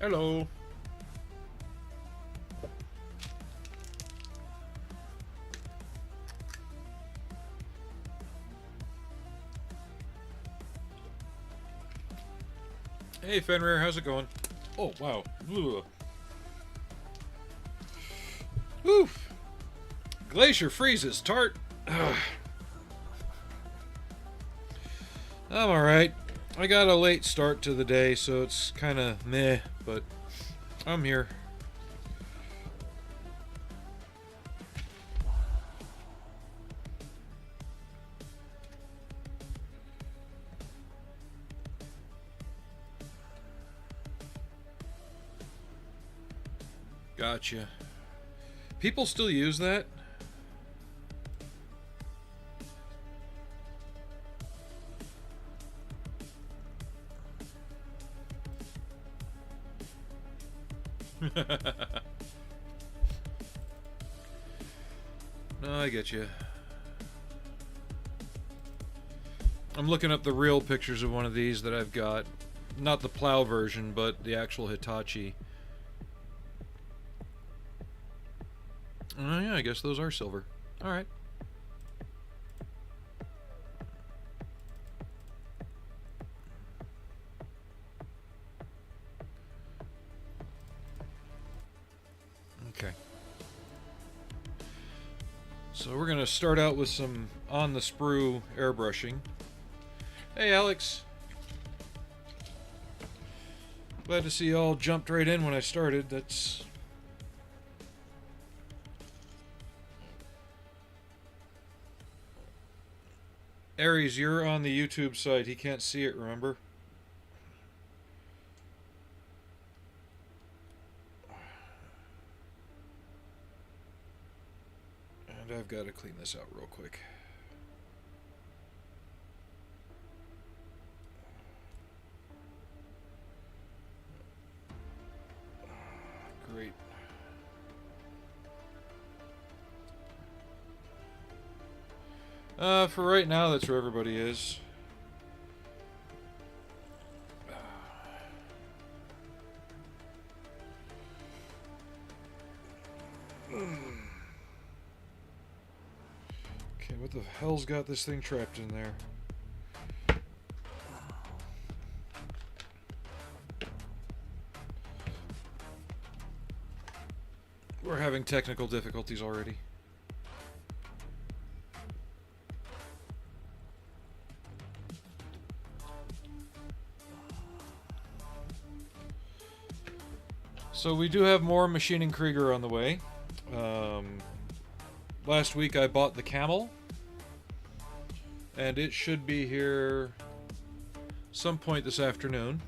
Hello. Hey Fenrir, how's it going? Oh wow. Ugh. Oof. Glacier freezes, tart. Ugh. I'm alright. I got a late start to the day, so it's kind of meh, but I'm here. Gotcha. People still use that? No, I get you. I'm looking up the real pictures of one of these that I've got. Not the Plow version, but the actual Hitachi. Oh yeah, I guess those are silver. Alright. Okay. So we're going to start out with some on the sprue airbrushing. Hey Alex. Glad to see you all jumped right in when I started. That's... Aries, you're on the YouTube site. He can't see it, remember? And I've got to clean this out real quick. Great. For right now, that's where everybody is. Okay, what the hell's got this thing trapped in there? We're having technical difficulties already. So we do have more Machining Krieger on the way. Last week I bought the camel, and it should be here some point this afternoon.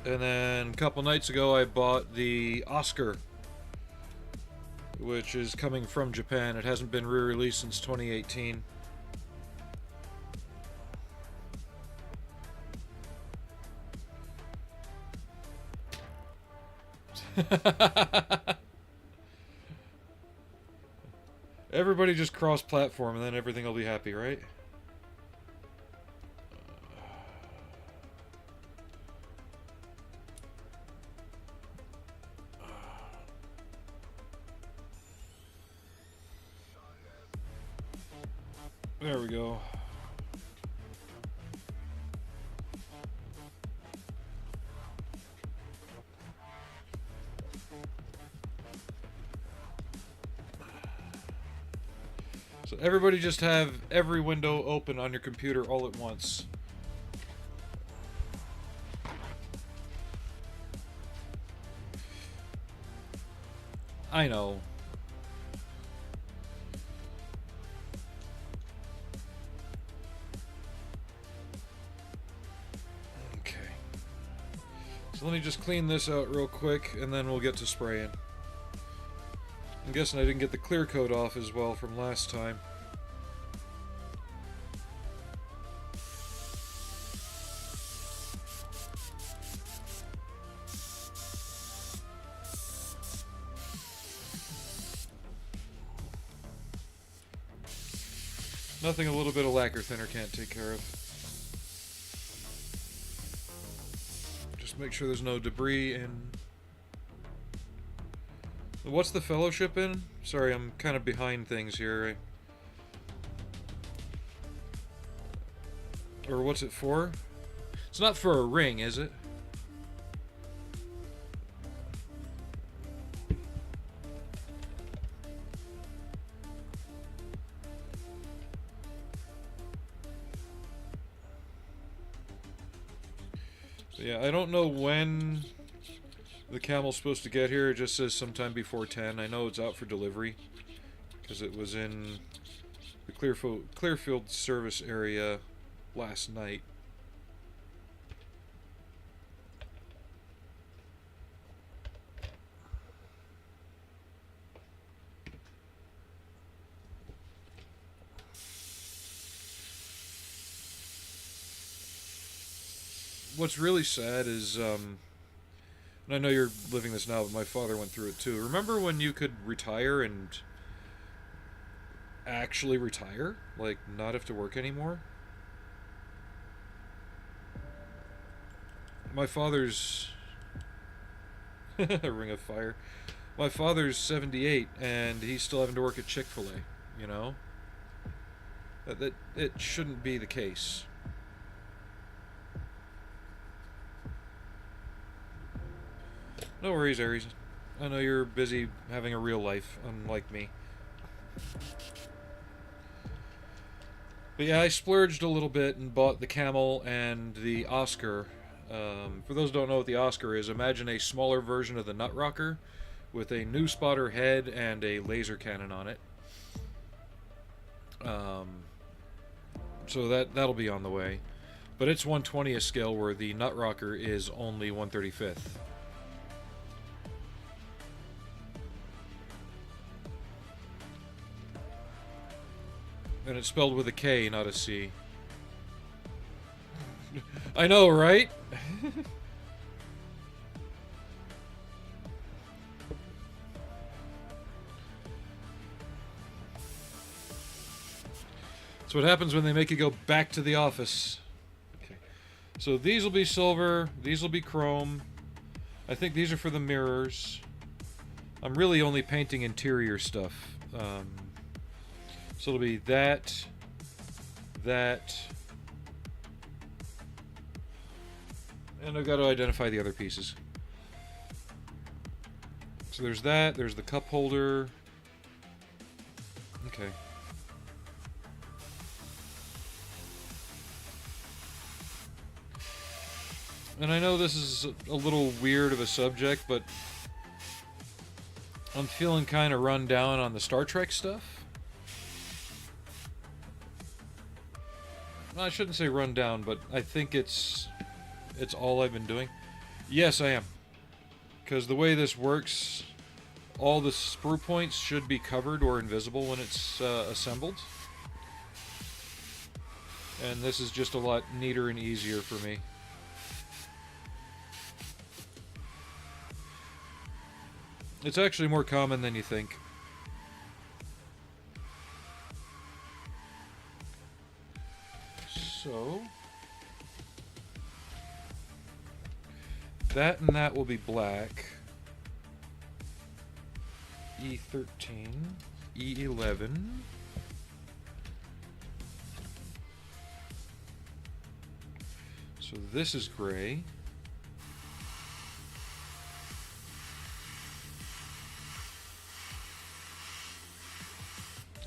And then a couple nights ago I bought the Oscar, which is coming from Japan. It hasn't been re-released since 2018. Everybody just cross-platform and then everything will be happy, right? There we go. So everybody just have every window open on your computer all at once. I know. Okay. So let me just clean this out real quick and then we'll get to spraying. I'm guessing I didn't get the clear coat off as well from last time. Nothing a little bit of lacquer thinner can't take care of. Just make sure there's no debris in. What's the fellowship in? Sorry, I'm kind of behind things here. Or what's it for? It's not for a ring, is it? So yeah, I don't know when the camel's supposed to get here. It just says sometime before 10. I know it's out for delivery because it was in the Clearfield service area last night. What's really sad is, and I know you're living this now, but my father went through it too. Remember when you could retire and actually retire? Like, not have to work anymore? My father's... Ring of Fire. My father's 78, and he's still having to work at Chick-fil-A, you know? That it shouldn't be the case. No worries, Aries. I know you're busy having a real life, unlike me. But yeah, I splurged a little bit and bought the Camel and the Oscar. For those who don't know what the Oscar is, imagine a smaller version of the Nut Rocker with a new spotter head and a laser cannon on it. So that'll be on the way. But it's 1/20th scale, where the Nut Rocker is only 1/35. And it's spelled with a K, not a C. I know, right? That's what happens when they make you go back to the office. Okay. So these will be silver, these will be chrome. I think these are for the mirrors. I'm really only painting interior stuff. So it'll be that, and I've got to identify the other pieces. So there's that, there's the cup holder. Okay. And I know this is a little weird of a subject, but I'm feeling kind of run down on the Star Trek stuff. I shouldn't say run down, but I think it's all I've been doing. Yes, I am. Because the way this works, all the sprue points should be covered or invisible when it's assembled. And this is just a lot neater and easier for me. It's actually more common than you think. So, that and that will be black. E13, E11. So this is gray.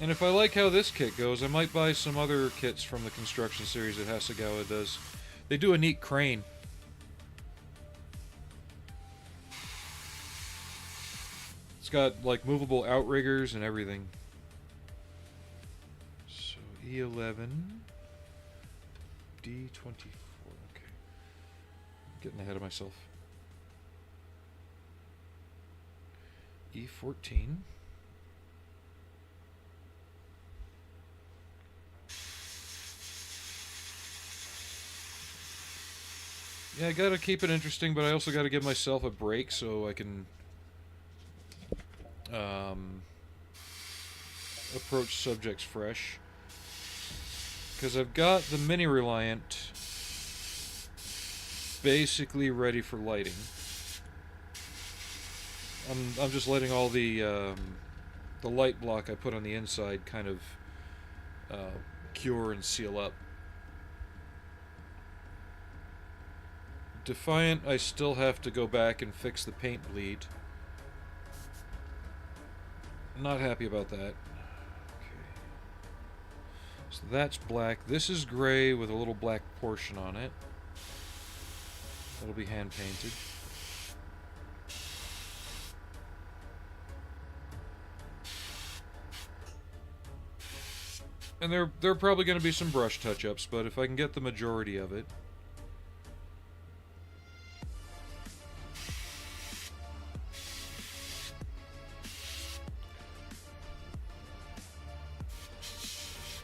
And if I like how this kit goes, I might buy some other kits from the construction series that Hasegawa does. They do a neat crane. It's got like movable outriggers and everything. So E11, D24. Okay, getting ahead of myself. E14. Yeah, I gotta keep it interesting, but I also gotta give myself a break so I can approach subjects fresh. Because I've got the Mini Reliant basically ready for lighting. I'm just letting all the light block I put on the inside kind of cure and seal up. Defiant, I still have to go back and fix the paint bleed. Not happy about that. Okay. So that's black. This is gray with a little black portion on it. That'll be hand painted. And there are probably going to be some brush touch-ups, but if I can get the majority of it.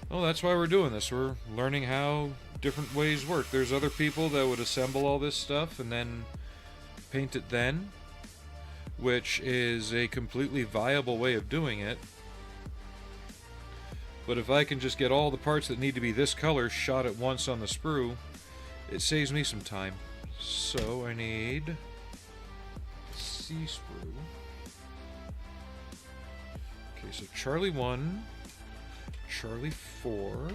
Oh, that's why we're doing this. We're learning how different ways work. There's other people that would assemble all this stuff and then paint it then, which is a completely viable way of doing it. But if I can just get all the parts that need to be this color shot at once on the sprue, it saves me some time. So I need C sprue. Okay, so Charlie 1, Charlie 4.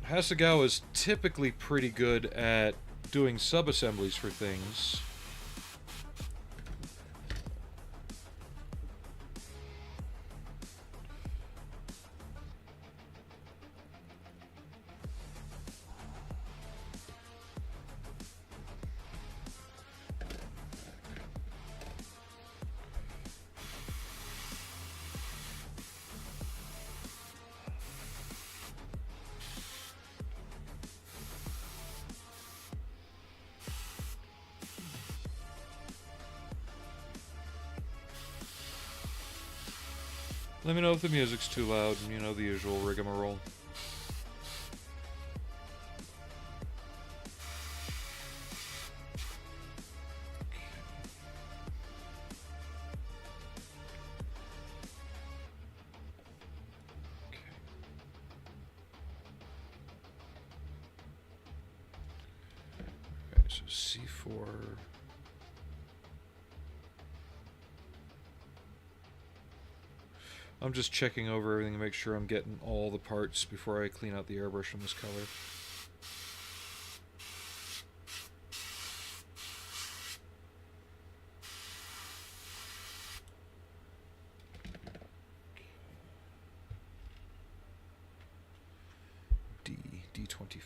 Hasegawa is typically pretty good at doing sub-assemblies for things. Let me know if the music's too loud, and you know the usual rigmarole. Okay, so C4. I'm just checking over everything to make sure I'm getting all the parts before I clean out the airbrush from this color. D24.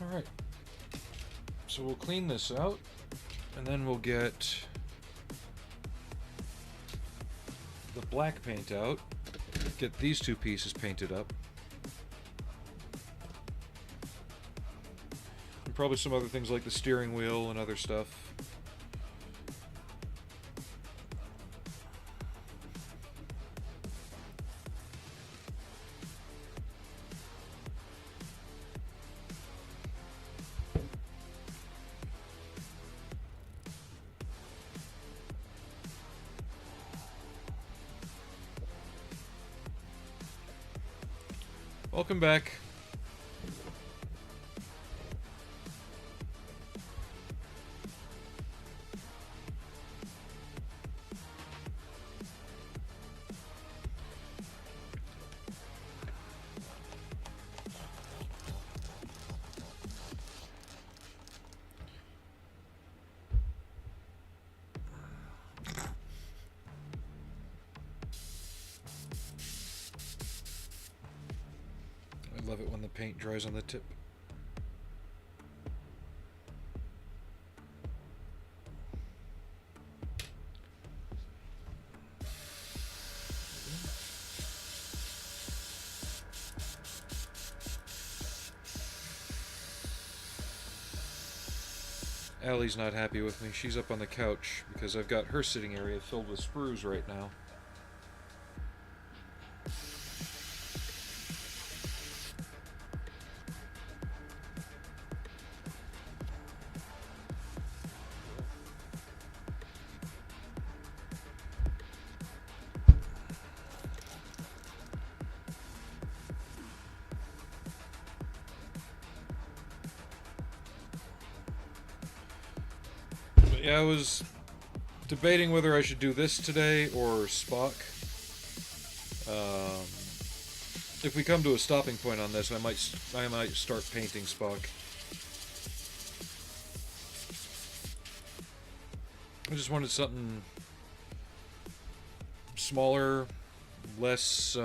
Alright, so we'll clean this out, and then we'll get the black paint out, get these two pieces painted up, and probably some other things like the steering wheel and other stuff. Welcome back. I love it when the paint dries on the tip. Allie's not happy with me. She's up on the couch because I've got her sitting area filled with sprues right now. Yeah, I was debating whether I should do this today or Spock. If we come to a stopping point on this, I might start painting Spock. I just wanted something smaller, less,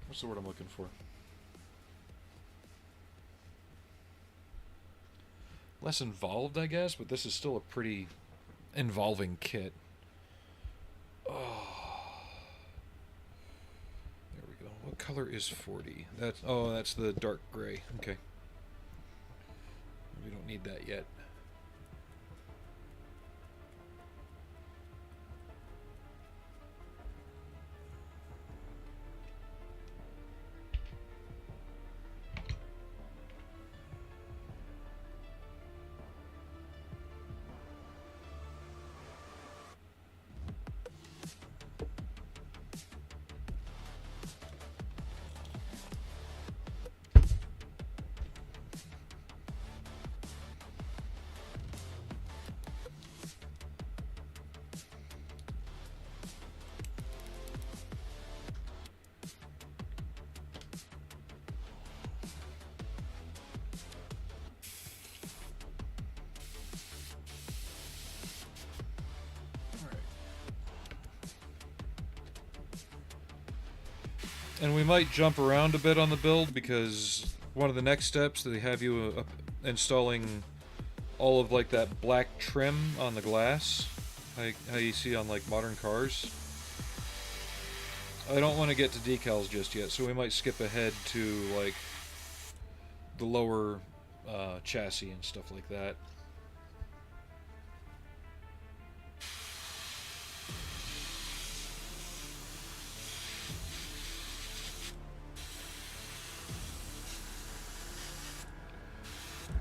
what's the word I'm looking for? Less involved, I guess, but this is still a pretty involving kit. Oh. There we go. What color is 40? That's the dark gray. Okay. We don't need that yet. And we might jump around a bit on the build because one of the next steps they have you installing all of like that black trim on the glass, how you see on like modern cars. I don't want to get to decals just yet, so we might skip ahead to like the lower chassis and stuff like that.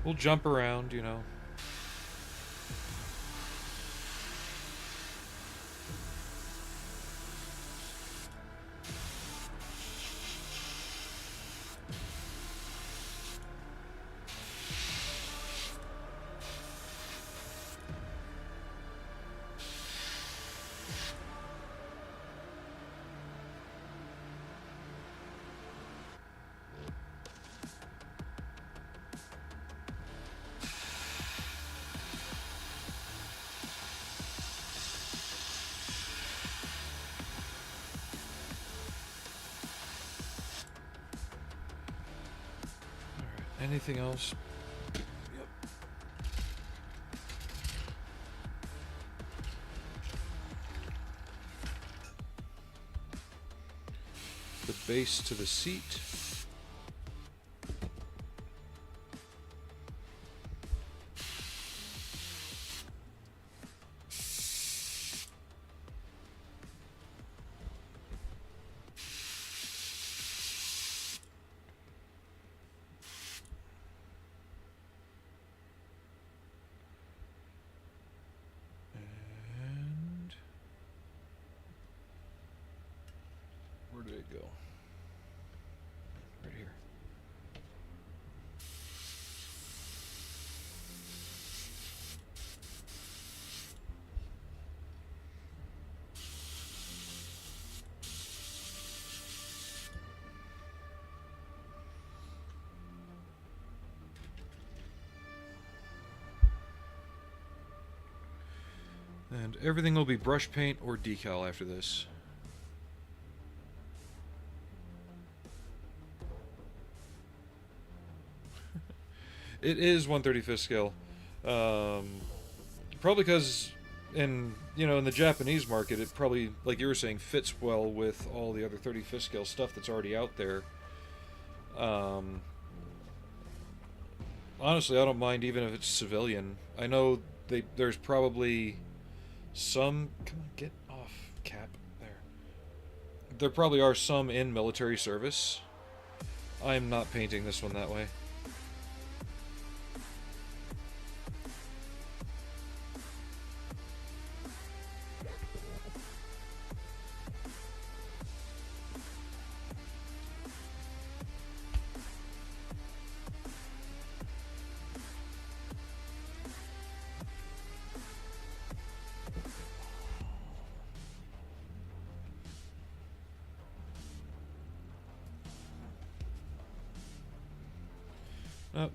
We'll jump around, you know. Anything else? Yep. The base to the seat. Where did it go? Right here. And everything will be brush paint or decal after this. It is 1/35th scale, probably because in the Japanese market, it probably, like you were saying, fits well with all the other 35th scale stuff that's already out there. Honestly, I don't mind even if it's civilian. I know there's probably some. Come on, get off, Cap. There. There probably are some in military service. I'm not painting this one that way.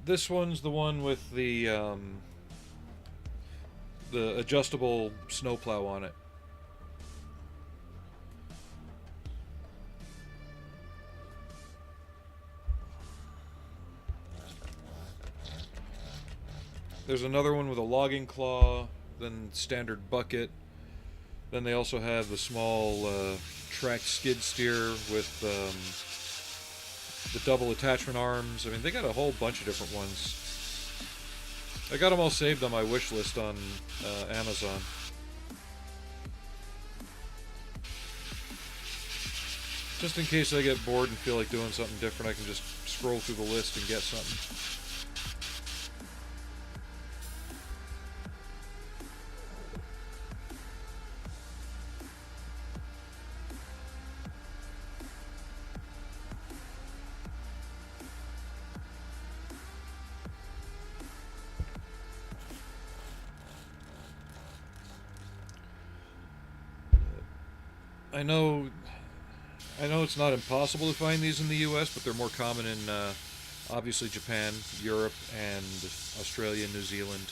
This one's the one with the adjustable snowplow on it. There's another one with a logging claw, then standard bucket. Then they also have the small tracked skid steer with the double attachment arms. I mean, they got a whole bunch of different ones. I got them all saved on my wish list on Amazon. Just in case I get bored and feel like doing something different, I can just scroll through the list and get something. I know it's not impossible to find these in the US, but they're more common in obviously Japan, Europe, and Australia, New Zealand.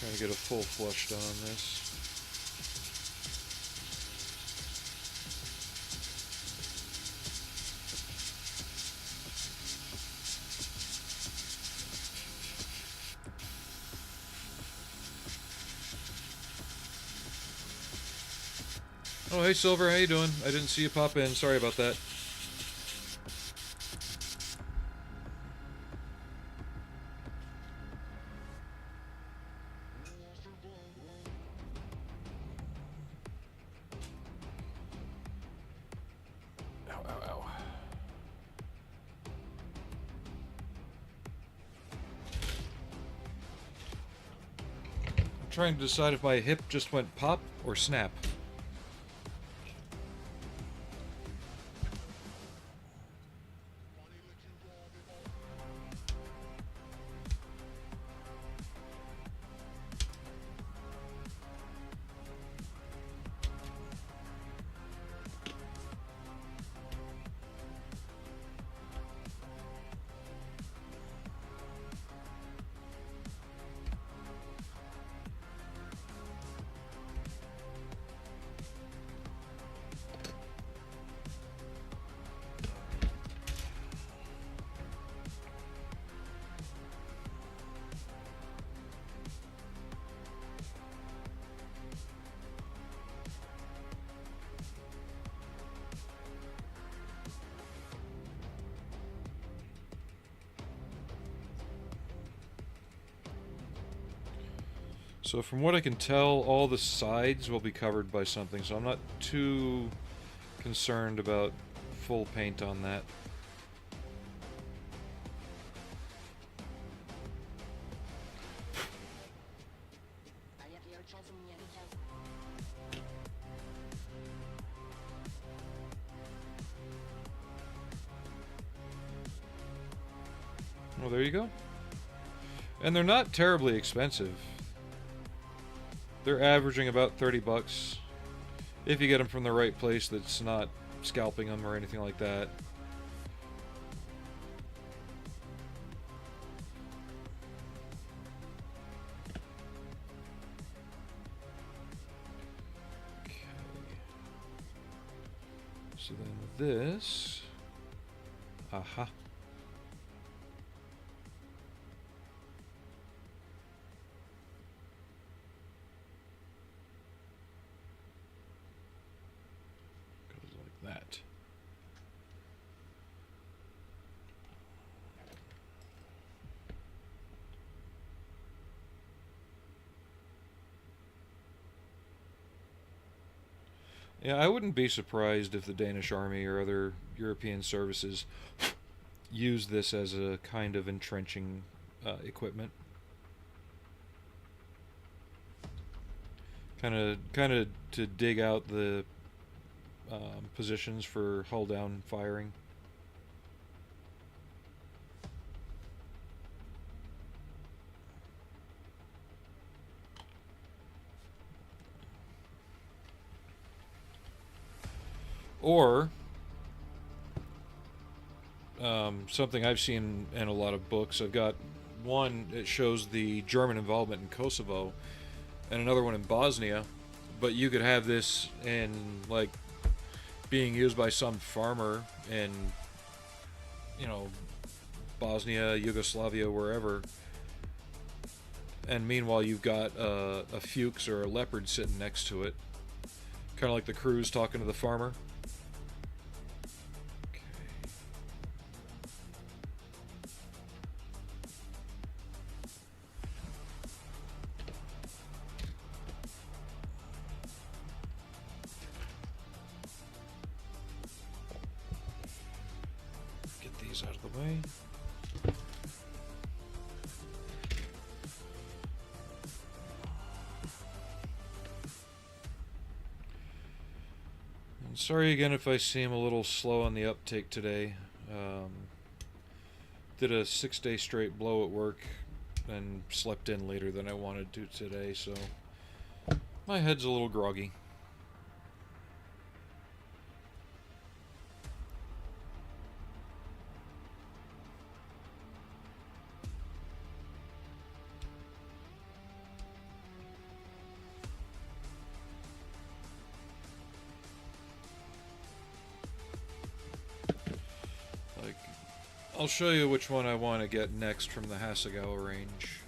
Trying to get a full flush done on this. Oh, hey Silver, how you doing? I didn't see you pop in. Sorry about that. Ow, ow, ow. I'm trying to decide if my hip just went pop or snap. So from what I can tell, all the sides will be covered by something, so I'm not too concerned about full paint on that. Well, there you go. And they're not terribly expensive. They're averaging about 30 bucks if you get them from the right place that's not scalping them or anything like that. Okay. So then this... Aha. Yeah, I wouldn't be surprised if the Danish army or other European services use this as a kind of entrenching equipment. Kind of to dig out the positions for hull down firing. Or something I've seen in a lot of books. I've got one that shows the German involvement in Kosovo, and another one in Bosnia. But you could have this in like being used by some farmer in, you know, Bosnia, Yugoslavia, wherever. And meanwhile, you've got a Fuchs or a Leopard sitting next to it, kind of like the crews talking to the farmer. Out of the way. And sorry again if I seem a little slow on the uptake today. Did a 6-day straight blow at work and slept in later than I wanted to today, so my head's a little groggy. I'll show you which one I want to get next from the Hasegawa range.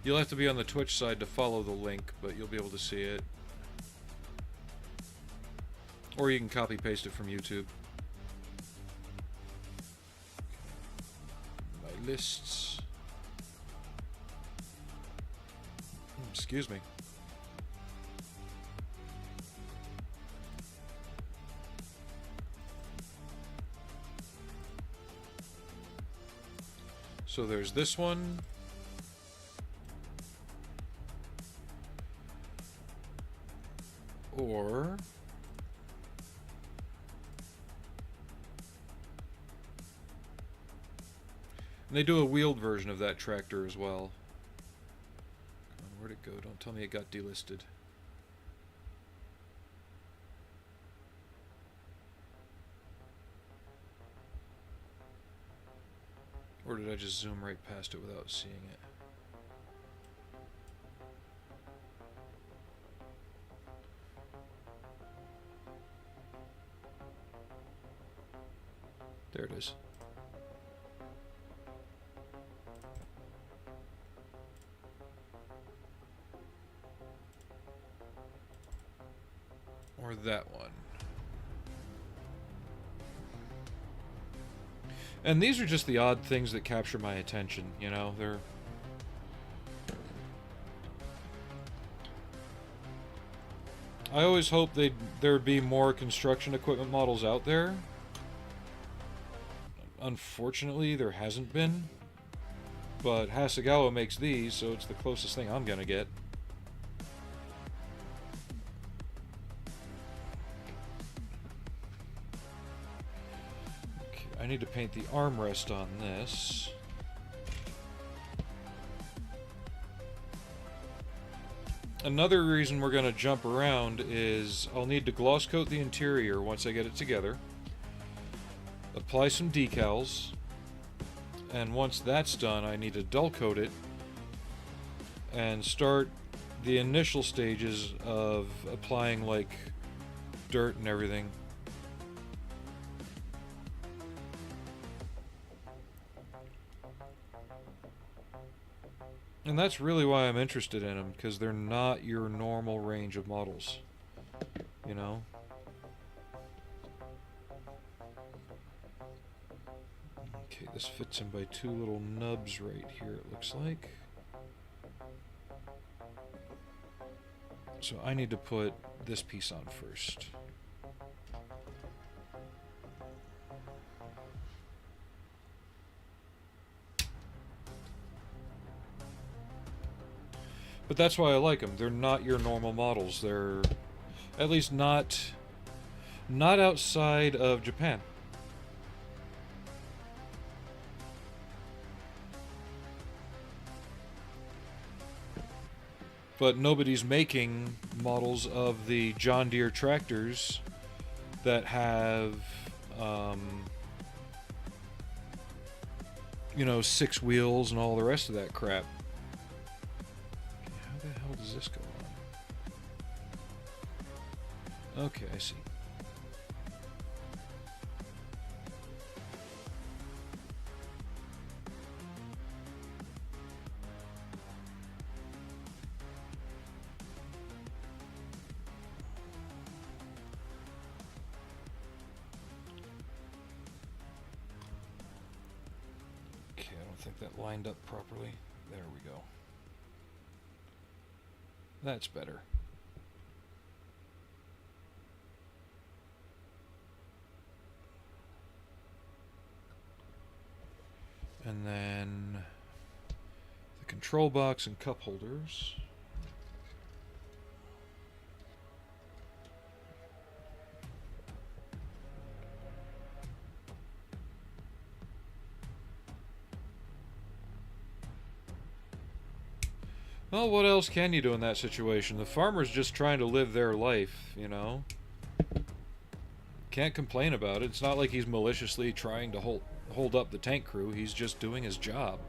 You'll have to be on the Twitch side to follow the link, but you'll be able to see it. Or you can copy paste it from YouTube. My lists. Excuse me. So there's this one. Or and they do a wheeled version of that tractor as well. Where'd it go? Don't tell me it got delisted. Or did I just zoom right past it without seeing it? There it is. Or that one. And these are just the odd things that capture my attention, you know? They're... I always hope there'd be more construction equipment models out there. Unfortunately, there hasn't been. But Hasegawa makes these, so it's the closest thing I'm gonna get. I need to paint the armrest on this. Another reason we're going to jump around is I'll need to gloss coat the interior once I get it together. Apply some decals. And once that's done, I need to dull coat it and start the initial stages of applying like dirt and everything. And that's really why I'm interested in them, because they're not your normal range of models, you know? Okay, this fits in by two little nubs right here, it looks like. So I need to put this piece on first. But that's why I like them. They're not your normal models. They're at least not outside of Japan. But nobody's making models of the John Deere tractors that have, you know, 6 wheels and all the rest of that crap. How the hell does this go on? Okay, I see. That lined up properly. There we go. That's better. And then the control box and cup holders. Well, what else can you do in that situation? The farmer's just trying to live their life, you know? Can't complain about it. It's not like he's maliciously trying to hold up the tank crew. He's just doing his job.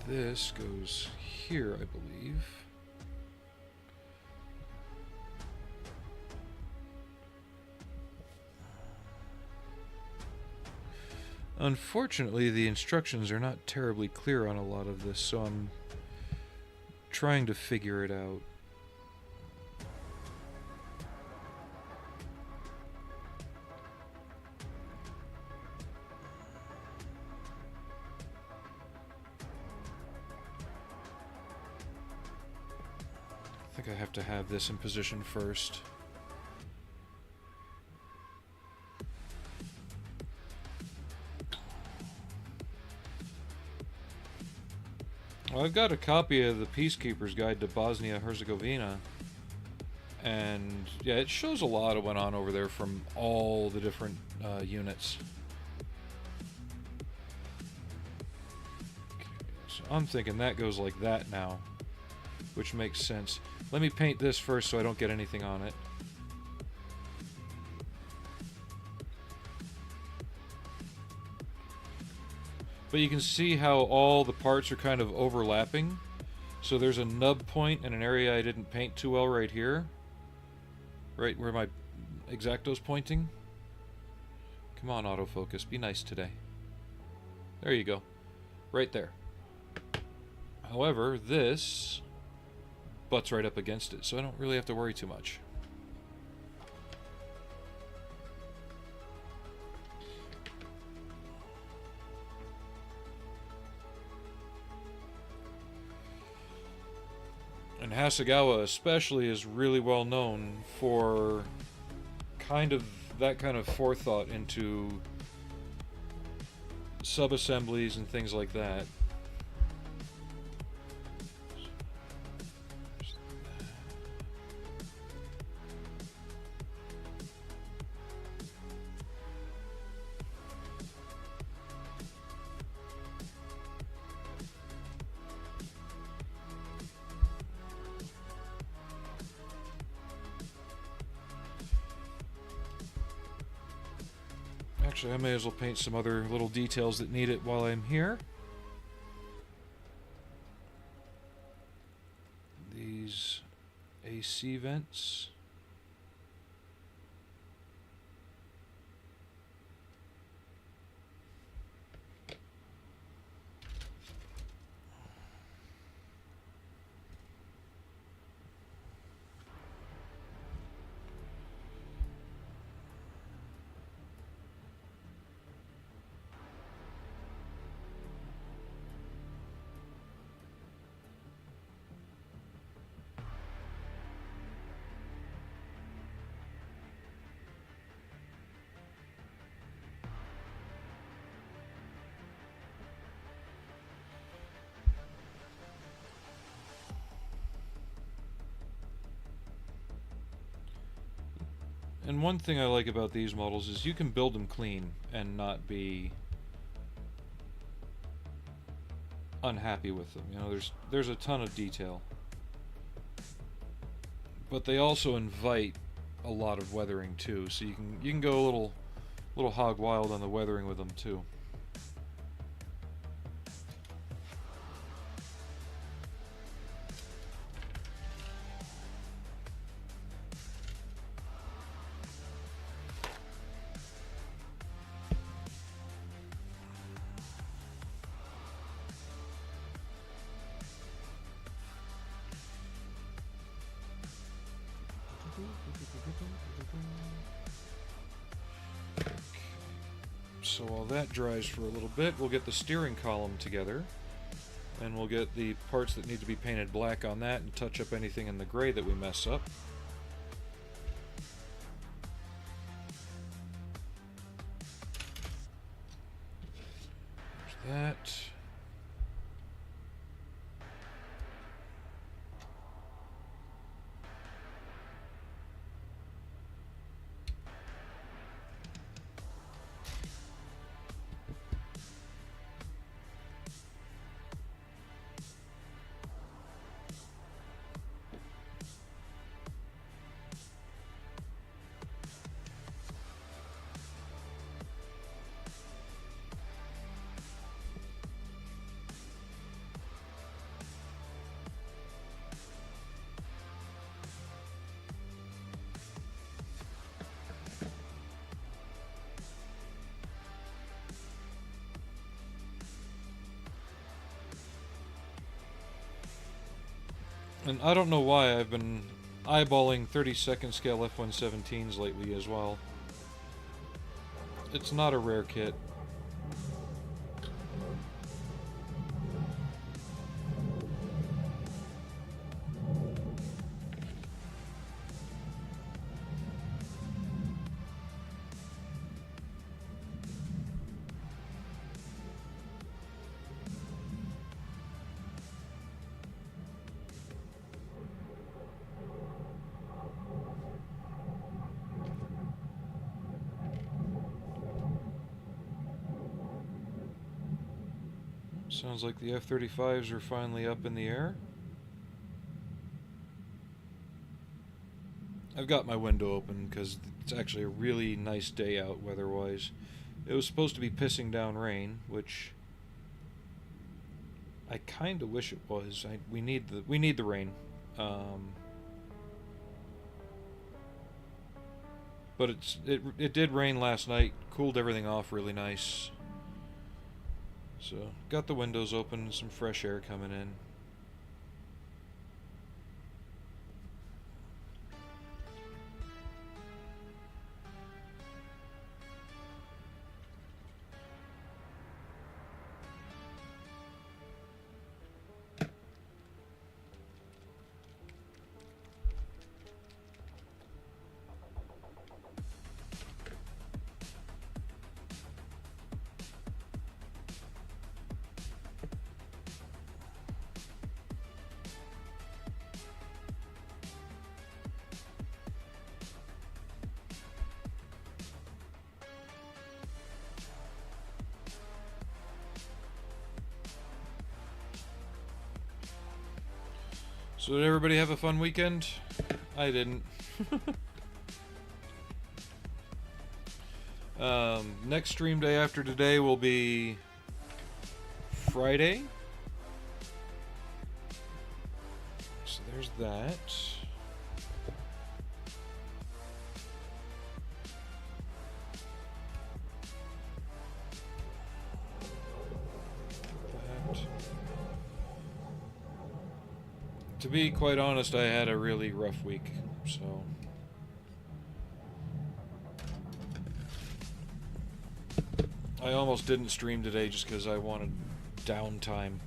This goes here, I believe. Unfortunately, the instructions are not terribly clear on a lot of this, so I'm trying to figure it out. I think I have to have this in position first. Well, I've got a copy of the Peacekeeper's Guide to Bosnia-Herzegovina, and yeah, it shows a lot of what went on over there from all the different units. Okay, so I'm thinking that goes like that now, which makes sense. Let me paint this first so I don't get anything on it. But you can see how all the parts are kind of overlapping. So there's a nub point in an area I didn't paint too well right here. Right where my X-Acto's pointing. Come on, autofocus. Be nice today. There you go. Right there. However, this butts right up against it, so I don't really have to worry too much. And Hasegawa especially is really well known for that kind of forethought into sub-assemblies and things like that. Actually, I may as well paint some other little details that need it while I'm here. These AC vents. And one thing I like about these models is you can build them clean and not be unhappy with them. You know, there's a ton of detail. But they also invite a lot of weathering too, so you can go a little hog wild on the weathering with them too. So while that dries for a little bit, we'll get the steering column together, and we'll get the parts that need to be painted black on that and touch up anything in the gray that we mess up. There's that. And I don't know why I've been eyeballing 32nd scale F-117s lately as well. It's not a rare kit. Sounds like the F-35s are finally up in the air. I've got my window open because it's actually a really nice day out weather-wise. It was supposed to be pissing down rain, which I kind of wish it was. We need the rain. But it did rain last night, cooled everything off really nice. So, got the windows open, some fresh air coming in. So did everybody have a fun weekend? I didn't. Next stream day after today will be Friday. So there's that. To be quite honest, I had a really rough week, so... I almost didn't stream today just because I wanted downtime.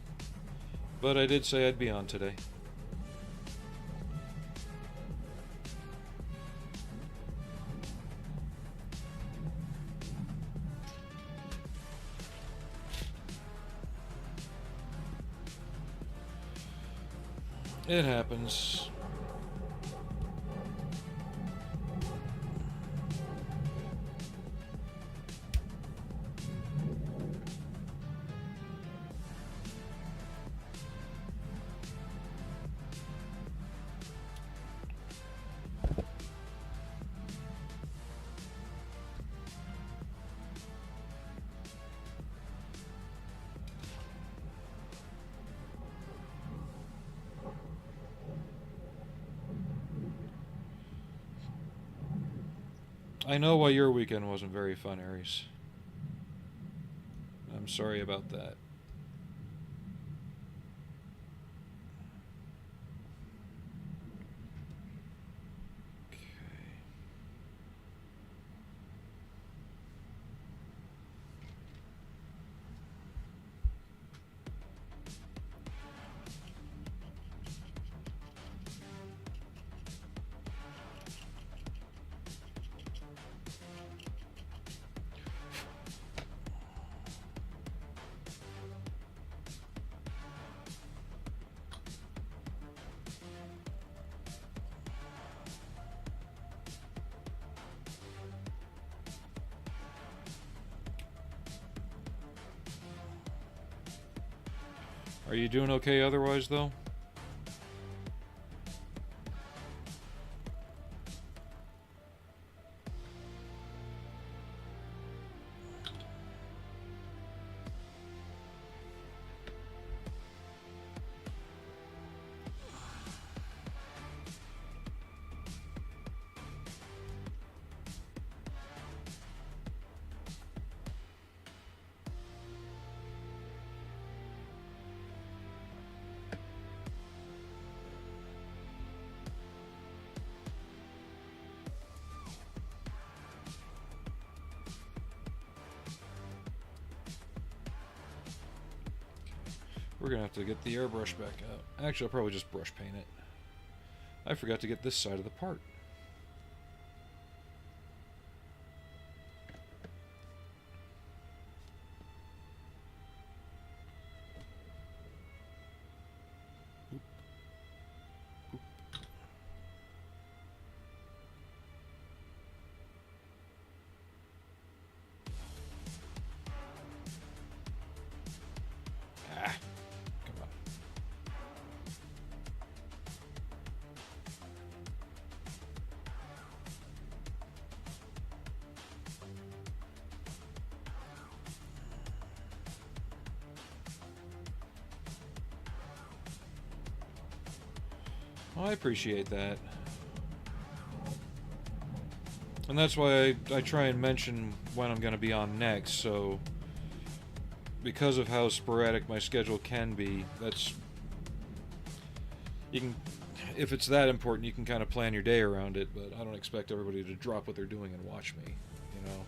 But I did say I'd be on today. It happens. I know why your weekend wasn't very fun, Aries. I'm sorry about that. Are you doing okay otherwise, though? We're gonna have to get the airbrush back out. Actually, I'll probably just brush paint it. I forgot to get this side of the part. I appreciate that. And that's why I try and mention when I'm going to be on next, so because of how sporadic my schedule can be, that's... You can... If it's that important, you can kind of plan your day around it, but I don't expect everybody to drop what they're doing and watch me, you know?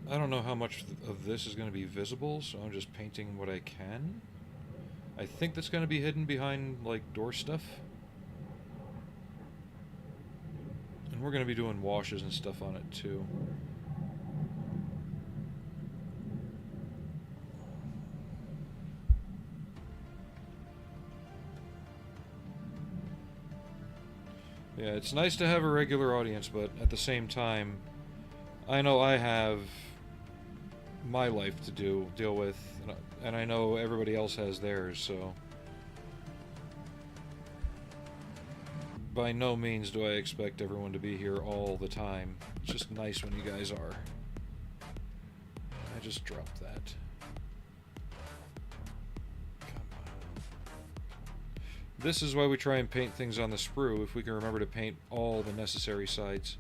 I don't know how much of this is going to be visible, so I'm just painting what I can. I think that's going to be hidden behind, like, door stuff. And we're going to be doing washes and stuff on it, too. Yeah, it's nice to have a regular audience, but at the same time, I know I have my life to deal with, and I know everybody else has theirs, so by no means do I expect everyone to be here all the time. It's just nice when you guys are. I just dropped that. Come on. This is why we try and paint things on the sprue, if we can remember to paint all the necessary sides.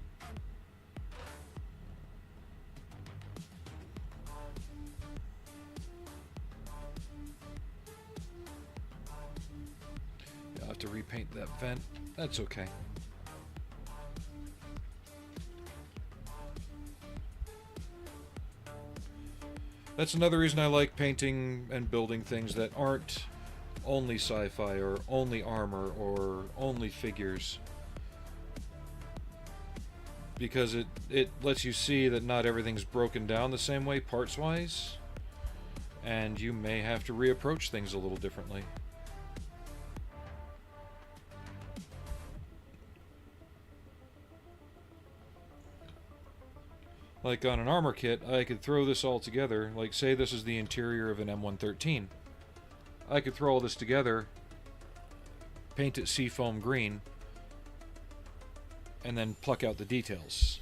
To repaint that vent. That's okay. That's another reason I like painting and building things that aren't only sci-fi or only armor or only figures. Because it lets you see that not everything's broken down the same way parts-wise. and you may have to reapproach things a little differently. Like on an armor kit, I could throw this all together. Like, say this is the interior of an M113. I could throw all this together, paint it seafoam green, and then pluck out the details.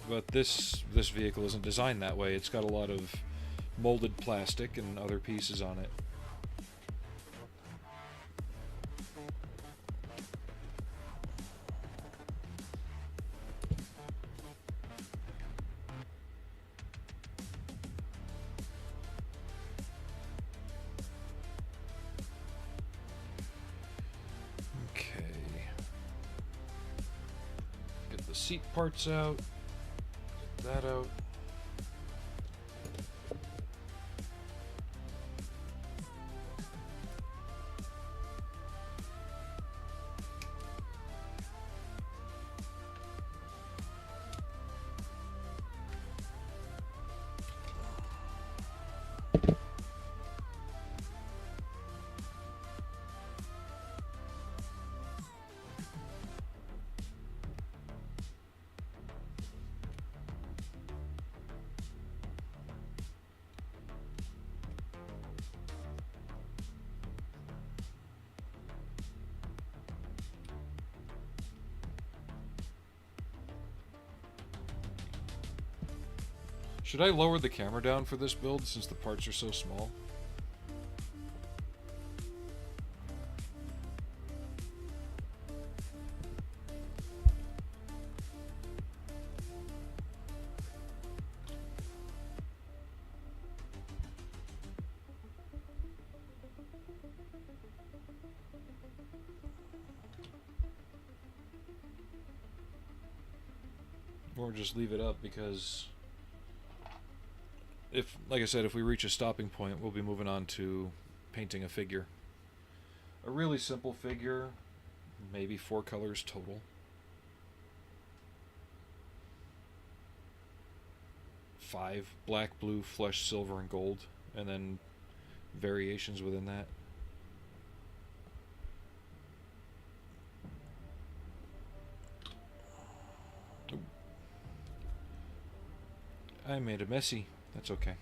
But this vehicle isn't designed that way. It's got a lot of molded plastic and other pieces on it. Seat parts out, get that out. Should I lower the camera down for this build since the parts are so small? Or just leave it up because if, like I said, if we reach a stopping point, we'll be moving on to painting a figure. A really simple figure, maybe 4 colors total. 5, black, blue, flesh, silver, and gold, and then variations within that. I made a messy. That's okay.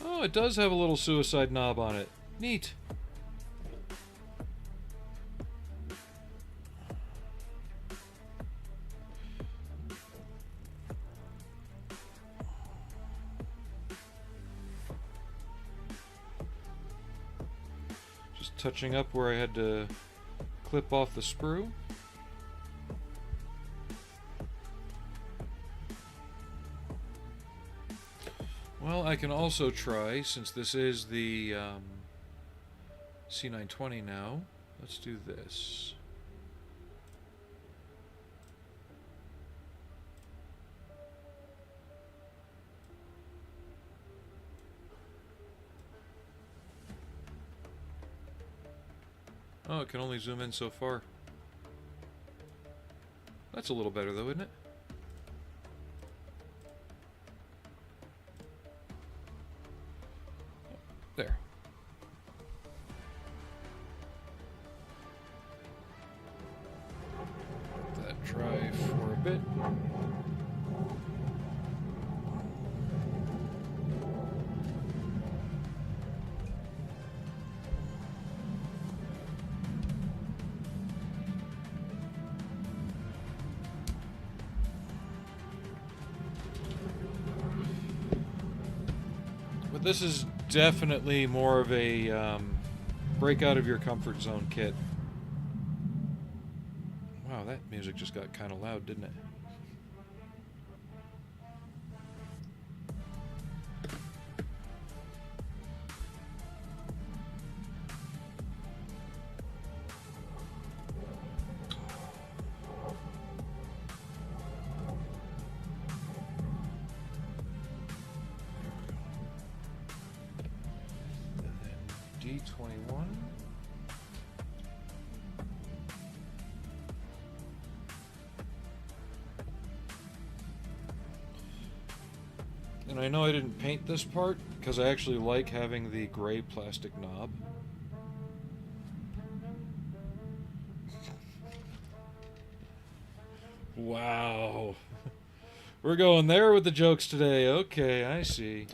Oh, it does have a little suicide knob on it. Neat. Just touching up where I had to clip off the sprue. Well, I can also try, since this is the C920 now, let's do this. Oh, it can only zoom in so far. That's a little better though, isn't it? There. Let that dry for a bit. But this is definitely more of a break out of your comfort zone kit. Wow, that music just got kind of loud, didn't it? B21. And I know I didn't paint this part because I actually like having the gray plastic knob. Wow. We're going there with the jokes today. Okay, I see.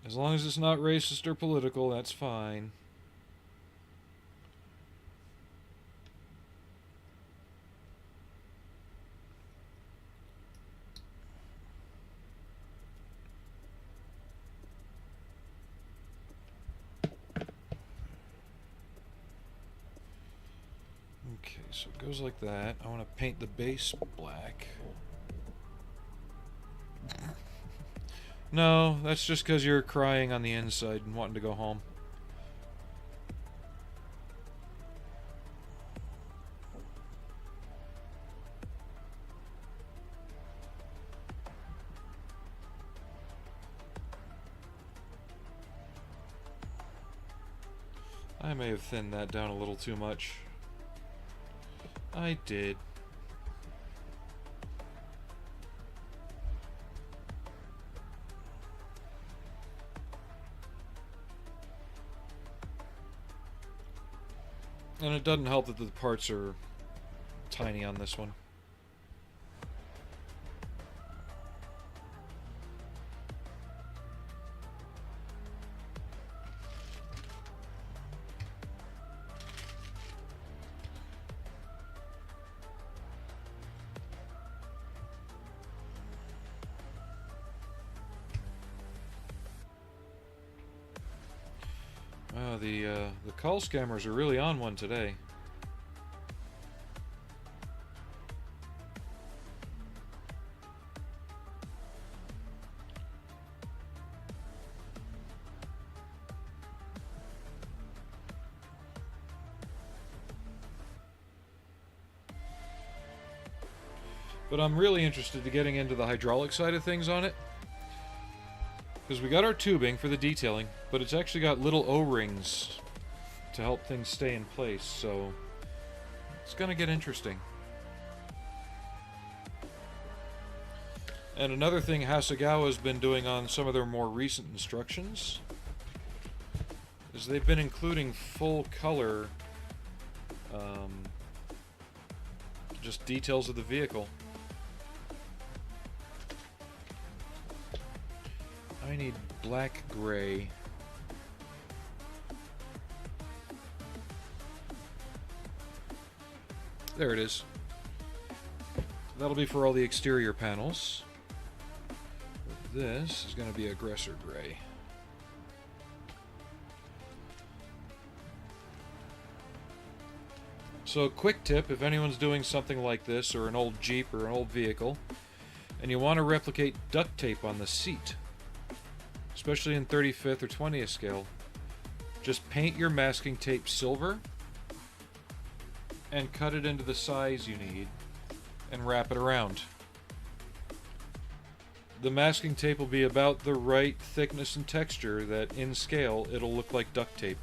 As long as it's not racist or political, that's fine. Okay, so it goes like that. I want to paint the base black. No, that's just because you're crying on the inside and wanting to go home. I may have thinned that down a little too much. I did. And it doesn't help that the parts are tiny on this one. The call scammers are really on one today. But I'm really interested in getting into the hydraulic side of things on it. Because we got our tubing for the detailing, but it's actually got little O-rings to help things stay in place, so it's gonna get interesting. And another thing Hasegawa has been doing on some of their more recent instructions is they've been including full color just details of the vehicle. I need black gray. There it is. That'll be for all the exterior panels. This is going to be aggressor gray. So quick tip, if anyone's doing something like this, or an old Jeep or an old vehicle, and you want to replicate duct tape on the seat, especially in 35th or 20th scale, just paint your masking tape silver and cut it into the size you need and wrap it around. The masking tape will be about the right thickness and texture that in scale it'll look like duct tape.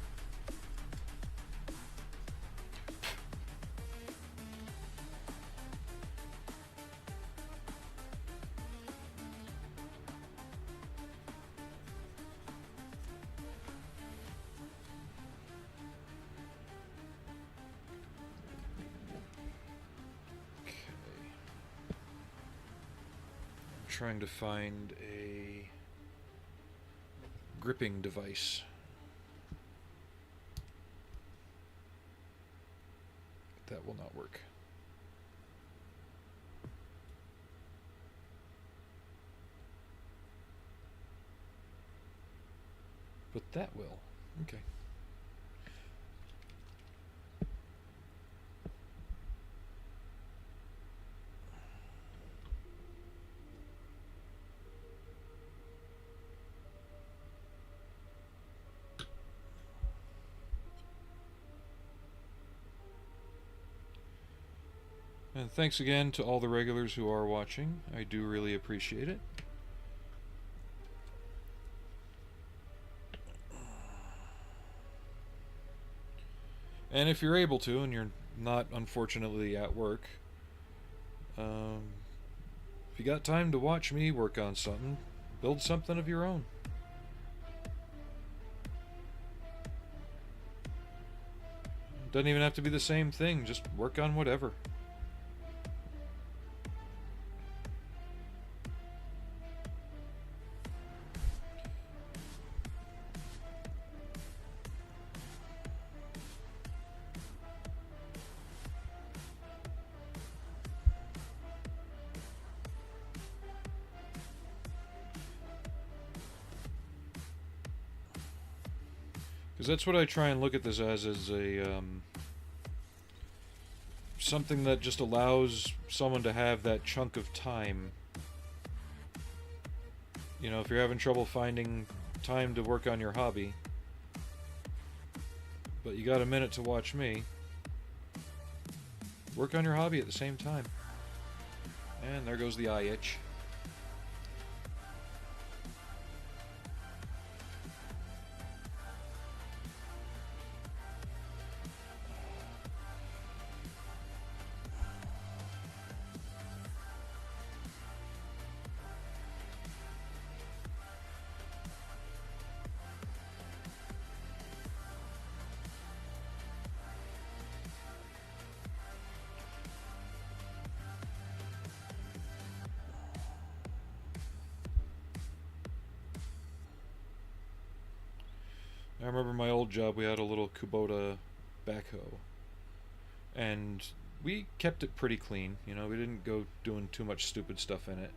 Trying to find a gripping device. That will not work. But that will. Okay. And thanks again to all the regulars who are watching. I do really appreciate it. And if you're able to, and you're not unfortunately at work, um, if you got time to watch me work on something, build something of your own. Doesn't even have to be the same thing, just work on whatever. Because that's what I try and look at this as a something that just allows someone to have that chunk of time. You know, if you're having trouble finding time to work on your hobby, but you got a minute to watch me, work on your hobby at the same time. And there goes the eye itch. I remember my old job, we had a little Kubota backhoe. And we kept it pretty clean. You know, we didn't go doing too much stupid stuff in it.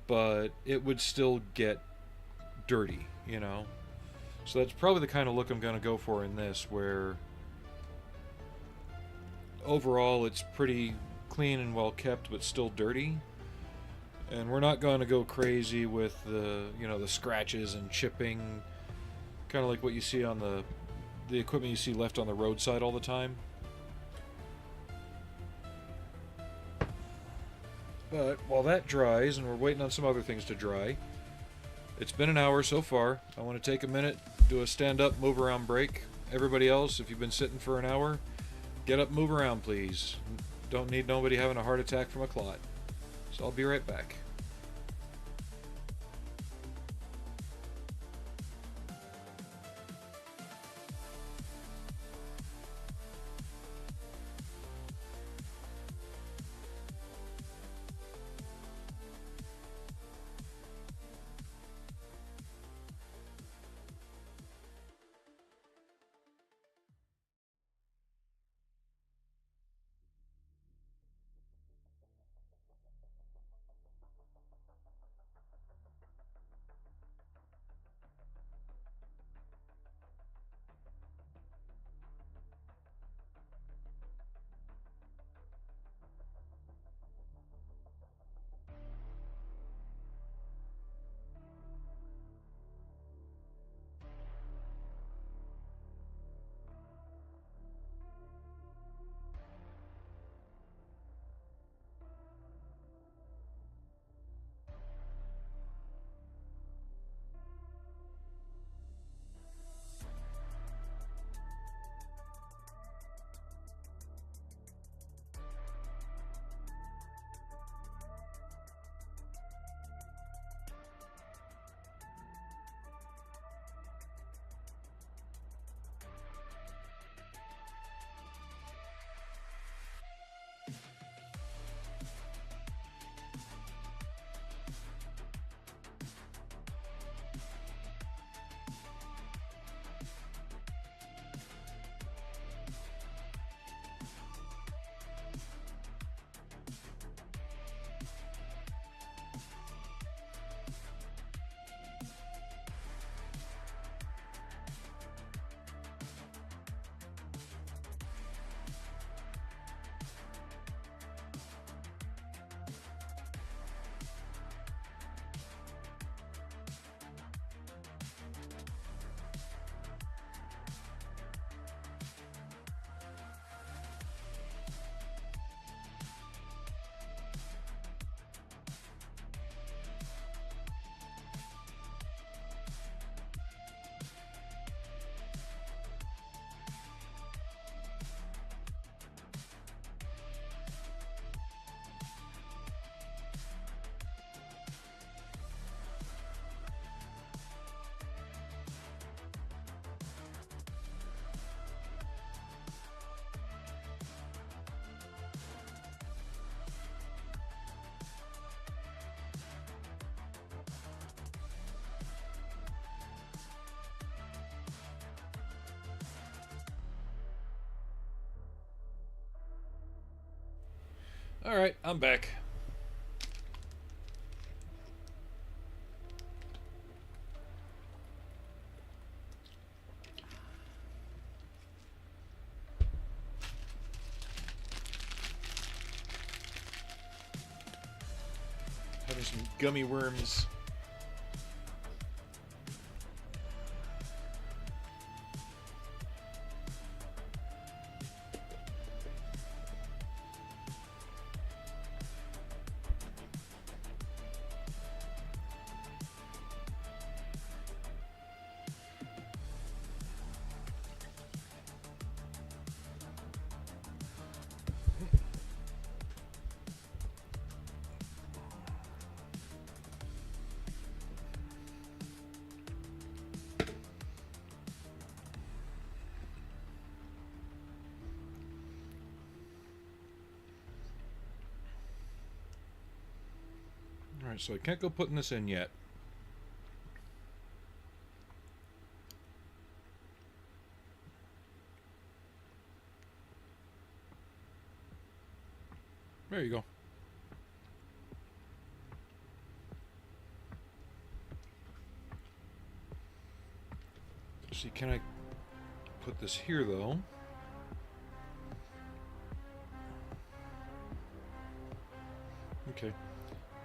But it would still get dirty, you know? So that's probably the kind of look I'm going to go for in this, where overall it's pretty clean and well kept, but still dirty. And we're not going to go crazy with the, you know, the scratches and chipping, kind of like what you see on the equipment you see left on the roadside all the time. But while that dries, and we're waiting on some other things to dry, it's been an hour so far. I want to take a minute, do a stand-up, move-around break. Everybody else, if you've been sitting for an hour, get up, move around, please. Don't need nobody having a heart attack from a clot. So I'll be right back. Alright, I'm back. Having some gummy worms. Alright, so I can't go putting this in yet. There you go. See, can I put this here, though? Okay.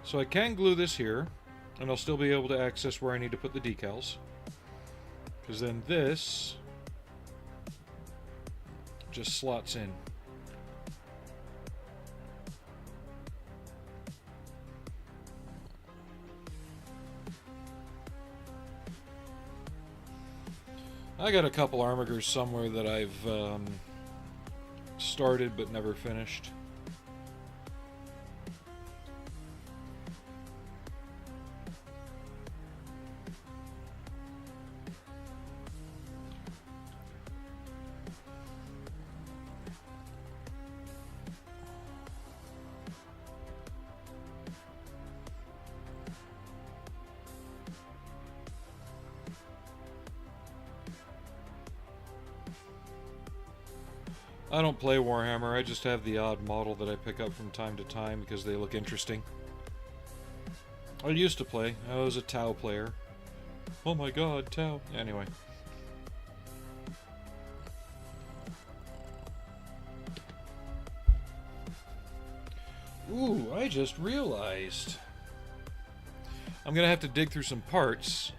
So I can glue this here, and I'll still be able to access where I need to put the decals. Because then this just slots in. I got a couple armigers somewhere that I've started but never finished. I don't play Warhammer, I just have the odd model that I pick up from time to time because they look interesting. I used to play. I was a Tau player. Oh my god, Tau. Anyway. Ooh, I just realized. I'm gonna have to dig through some parts.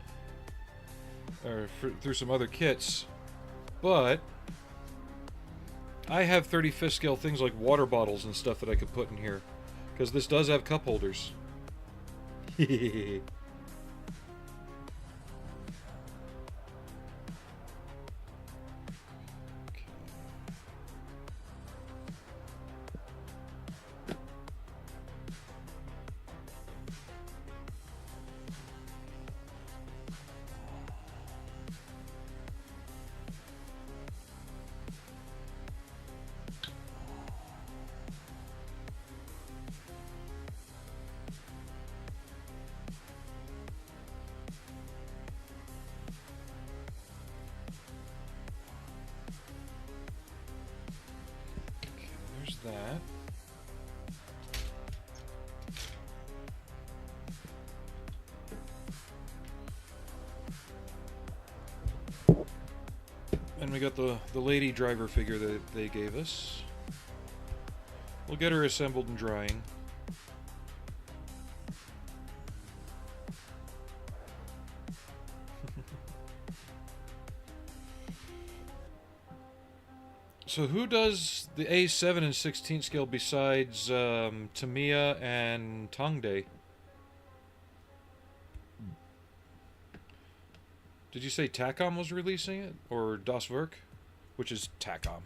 Or through some other kits. But I have 35th scale things like water bottles and stuff that I could put in here. Because this does have cup holders. That. And we got the lady driver figure that they gave us. We'll get her assembled and drying. So who does the A7 and 16 scale besides Tamiya and Tongde? Did you say Tacom was releasing it? Or Das Werk? Which is Tacom.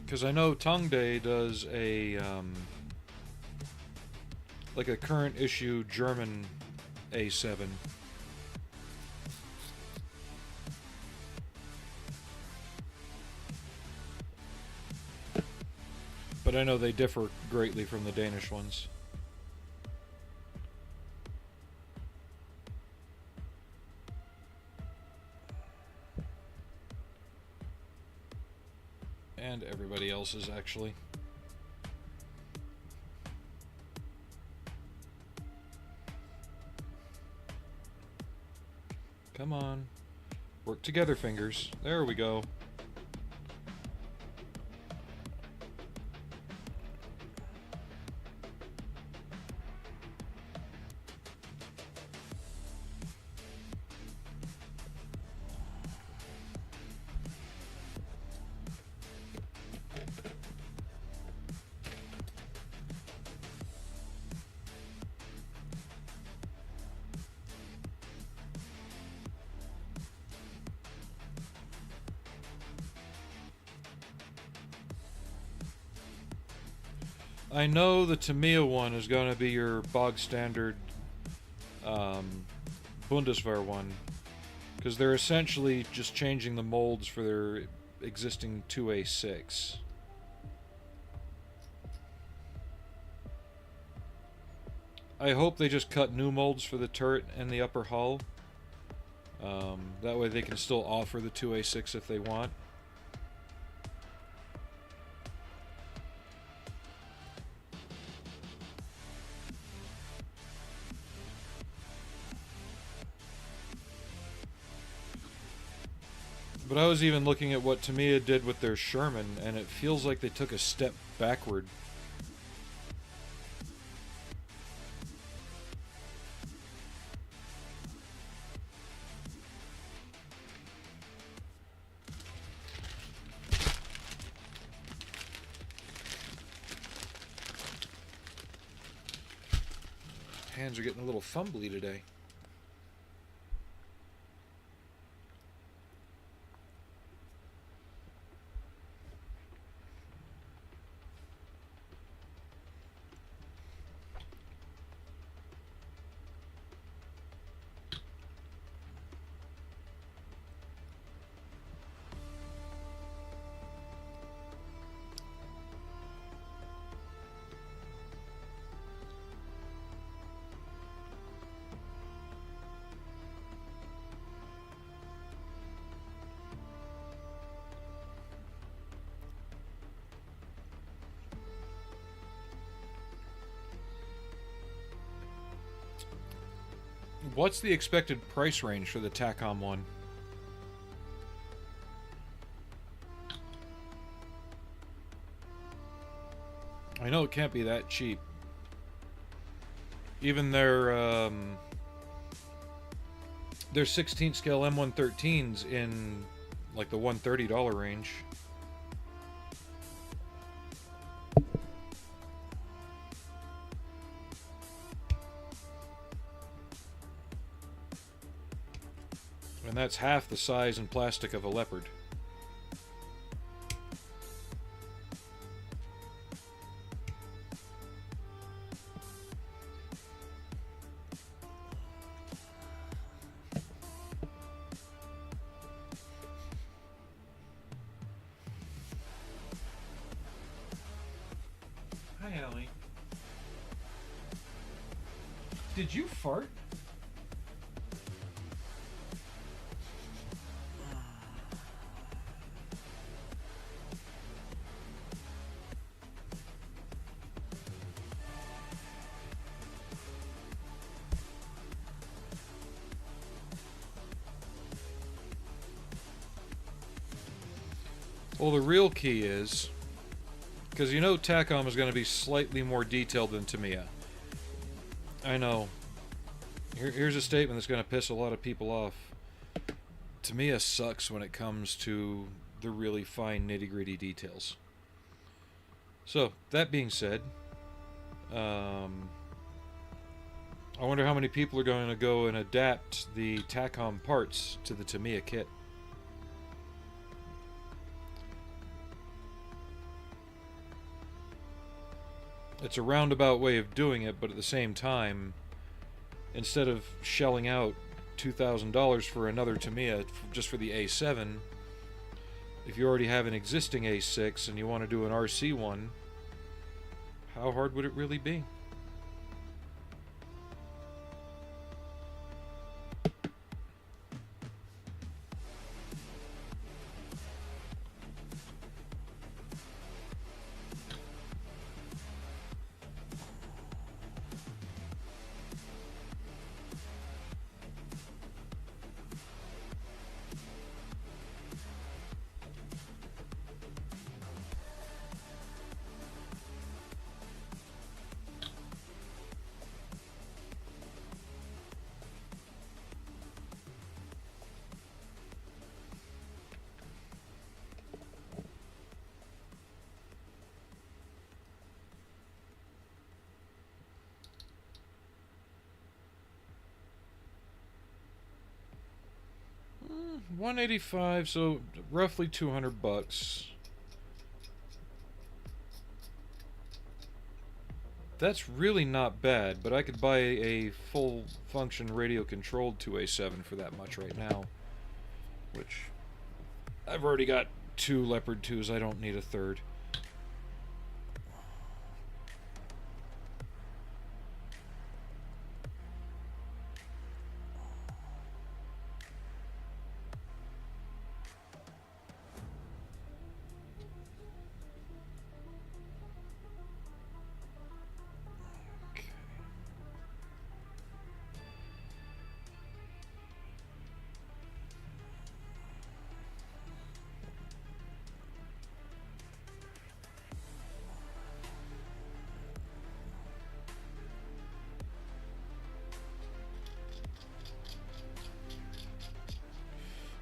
Because I know Tongde does a, like a current issue German A7. But I know they differ greatly from the Danish ones. And everybody else's, actually. Come on. Work together, fingers. There we go. I know the Tamiya one is going to be your bog standard Bundeswehr one, because they're essentially just changing the molds for their existing 2A6. I hope they just cut new molds for the turret and the upper hull. That way they can still offer the 2A6 if they want. But I was even looking at what Tamiya did with their Sherman, and it feels like they took a step backward. Hands are getting a little fumbly today. What's the expected price range for the TACOM one? I know it can't be that cheap. Even their 16th scale M113s in like the $130 range. And that's half the size and plastic of a Leopard. Hi, Allie. Did you fart? Well, the real key is, because you know TACOM is going to be slightly more detailed than Tamiya. I know. Here's a statement that's going to piss a lot of people off. Tamiya sucks when it comes to the really fine nitty-gritty details. So, that being said, I wonder how many people are going to go and adapt the TACOM parts to the Tamiya kit. It's a roundabout way of doing it, but at the same time, instead of shelling out $2,000 for another Tamiya just for the A7, if you already have an existing A6 and you want to do an RC one, how hard would it really be? $185, so roughly $200. That's really not bad, but I could buy a full function radio controlled 2A7 for that much right now, which I've already got 2 Leopard 2s, I don't need a third.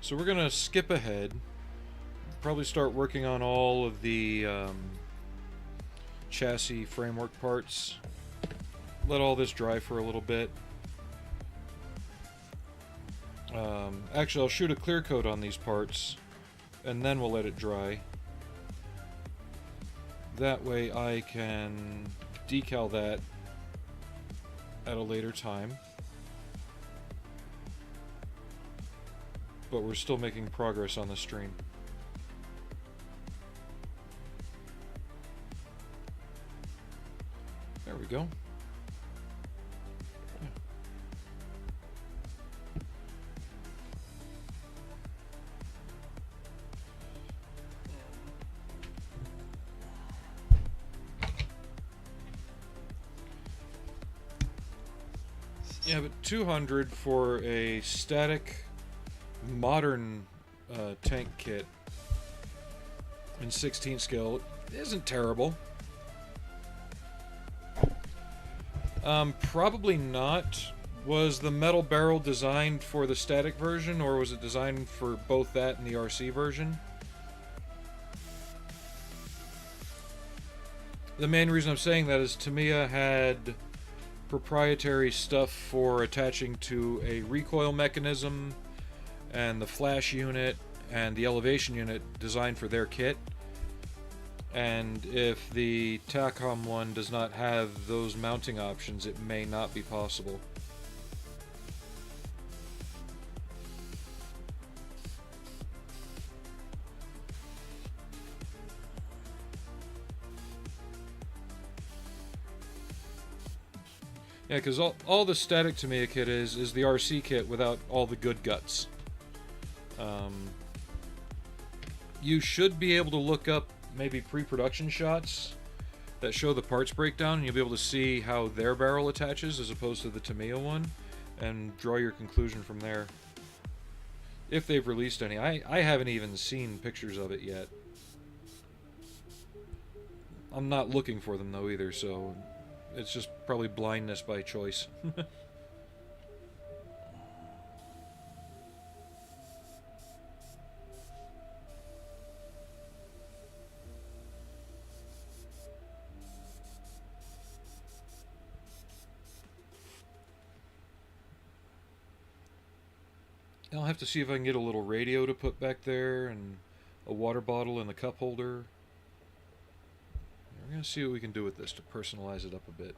So we're going to skip ahead, probably start working on all of the chassis framework parts, let all this dry for a little bit. Actually, I'll shoot a clear coat on these parts, and then we'll let it dry. That way I can decal that at a later time. But we're still making progress on the stream. There we go. Yeah, but 200 for a static modern tank kit in 16 scale isn't terrible. Probably not. Was the metal barrel designed for the static version, or was it designed for both that and the RC version? The main reason I'm saying that is Tamiya had proprietary stuff for attaching to a recoil mechanism and the flash unit and the elevation unit designed for their kit. And if the TACOM one does not have those mounting options, it may not be possible. Yeah, because all the static Tamiya kit is the RC kit without all the good guts. You should be able to look up maybe pre-production shots that show the parts breakdown, and you'll be able to see how their barrel attaches as opposed to the Tamiya one, and draw your conclusion from there. If they've released any. I haven't even seen pictures of it yet. I'm not looking for them though either, so it's just probably blindness by choice. I'll have to see if I can get a little radio to put back there and a water bottle and a cup holder. There going to see what we can do with this to personalize it up a bit.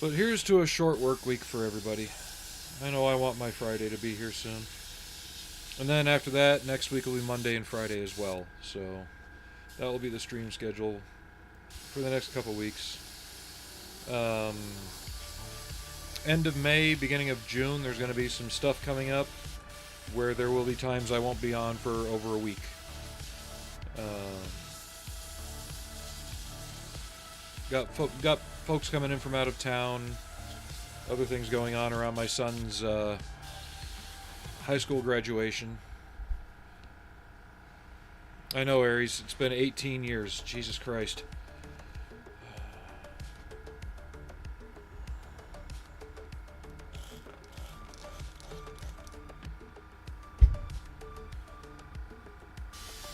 But here's to a short work week for everybody. I know I want my Friday to be here soon. And then after that, next week will be Monday and Friday as well. So that will be the stream schedule for the next couple weeks. End of May, beginning of June, there's going to be some stuff coming up where there will be times I won't be on for over a week. Got folks coming in from out of town, other things going on around my son's high school graduation. I know, Aries, it's been 18 years. Jesus Christ.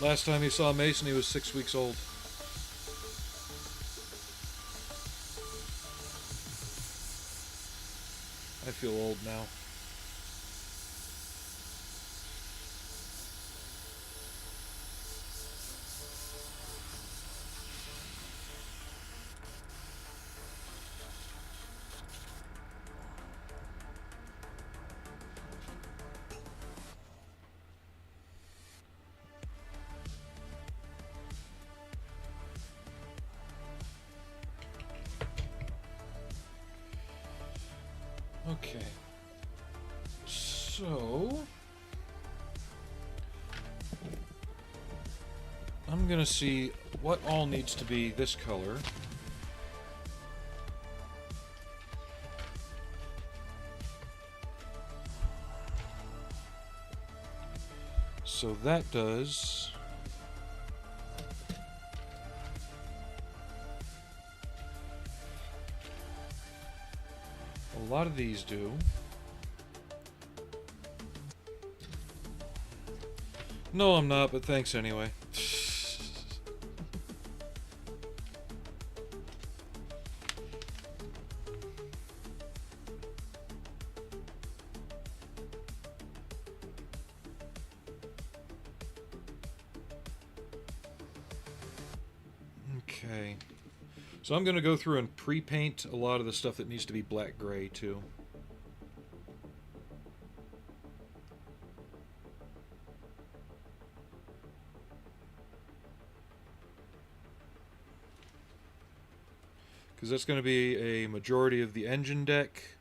Last time he saw Mason, he was 6 weeks old. I feel old now. Okay, so I'm gonna see what all needs to be this color. So that does a lot of these do. No, I'm not, but thanks anyway. Okay. So I'm going to go through and pre-paint a lot of the stuff that needs to be black-gray, too. Because that's going to be a majority of the engine deck,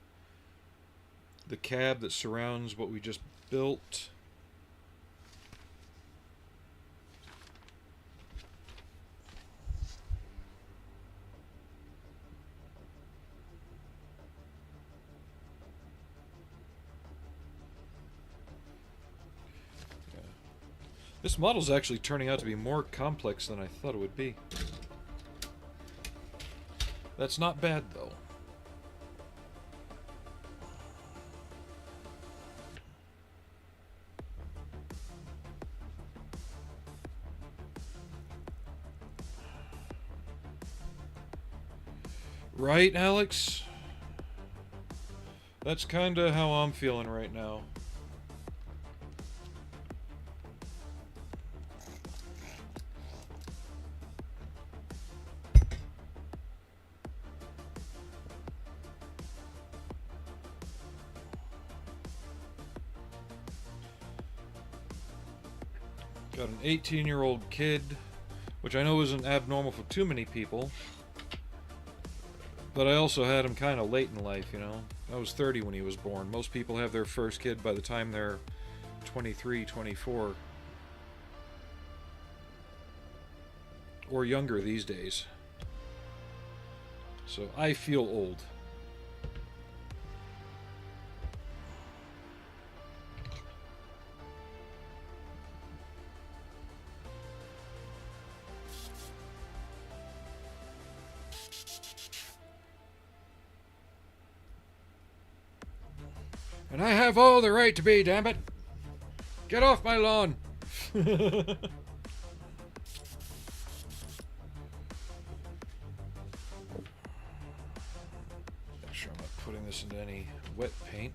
the cab that surrounds what we just built. This model's actually turning out to be more complex than I thought it would be. That's not bad, though. Right, Alex? That's kinda how I'm feeling right now. Got an 18-year-old kid, which I know isn't abnormal for too many people, but I also had him kind of late in life, you know. I was 30 when he was born. Most people have their first kid by the time they're 23, 24. Or younger these days. So I feel old. And I have all the right to be, damn it! Get off my lawn! Make sure I'm not putting this into any wet paint.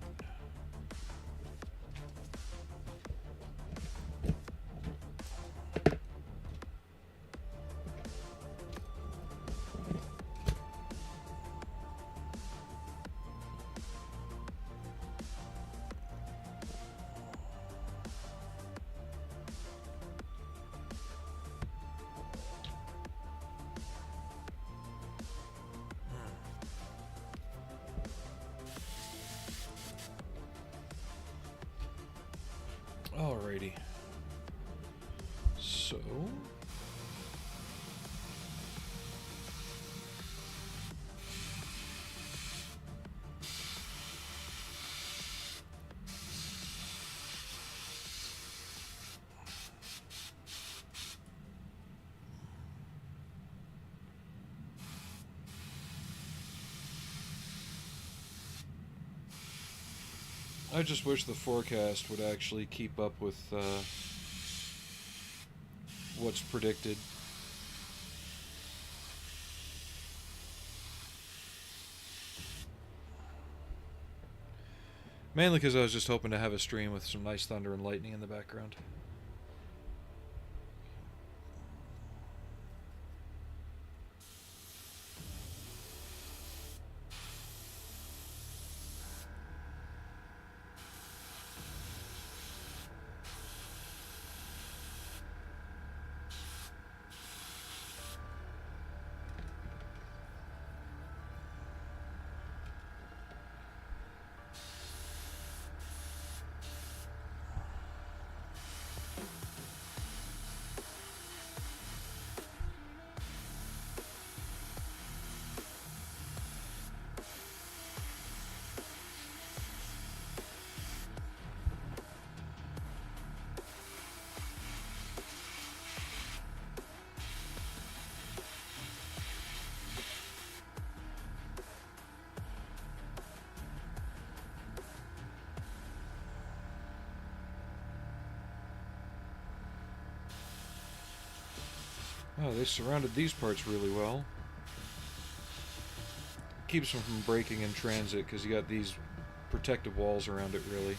Alrighty. So... I just wish the forecast would actually keep up with what's predicted. Mainly because I was just hoping to have a stream with some nice thunder and lightning in the background. Oh, they surrounded these parts really well. Keeps them from breaking in transit because you got these protective walls around it, really.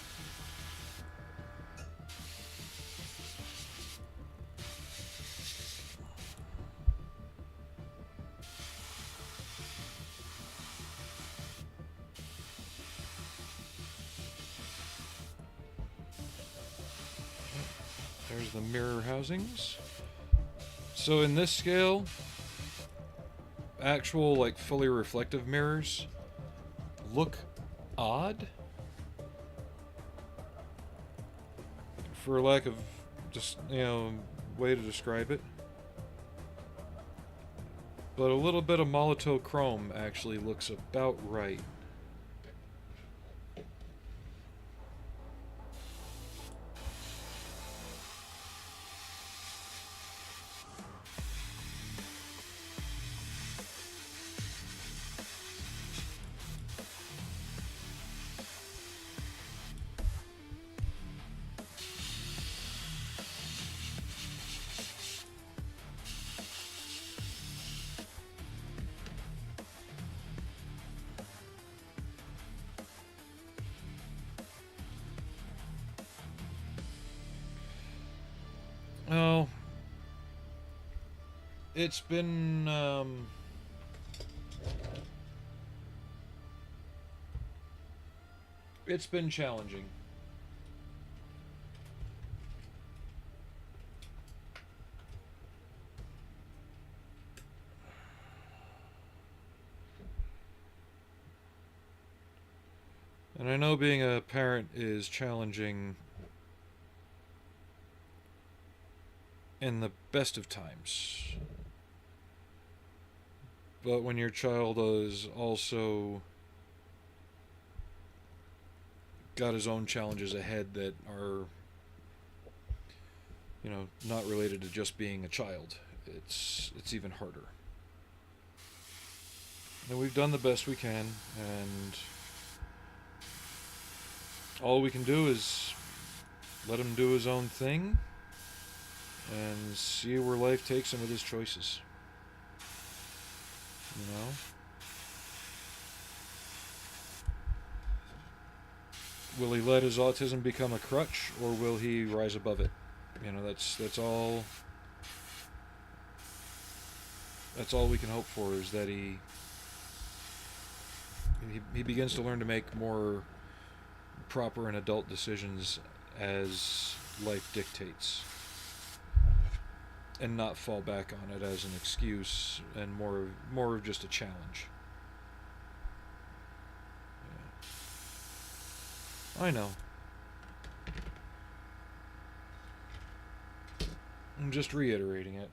There's the mirror housings. So in this scale, actual like fully reflective mirrors look odd, for lack of just, way to describe it. But a little bit of Molotov chrome actually looks about right. Oh, it's been challenging. And I know being a parent is challenging in the best of times. But when your child is also got his own challenges ahead that are, you know, not related to just being a child, it's even harder. And we've done the best we can, and all we can do is let him do his own thing and see where life takes him with his choices. You know? Will he let his autism become a crutch, or will he rise above it? You know, that's all we can hope for, is that he begins to learn to make more proper and adult decisions as life dictates, and not fall back on it as an excuse and more of just a challenge. Yeah. I know. I'm just reiterating it.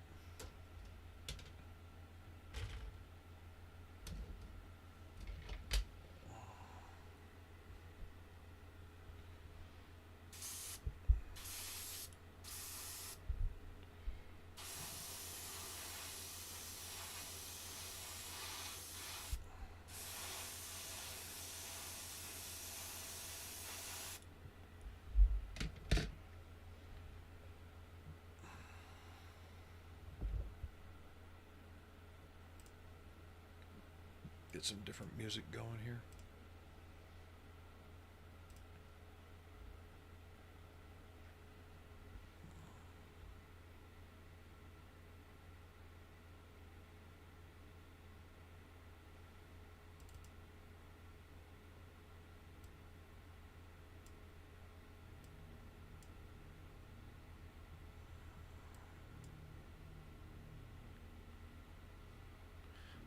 Get some different music going here.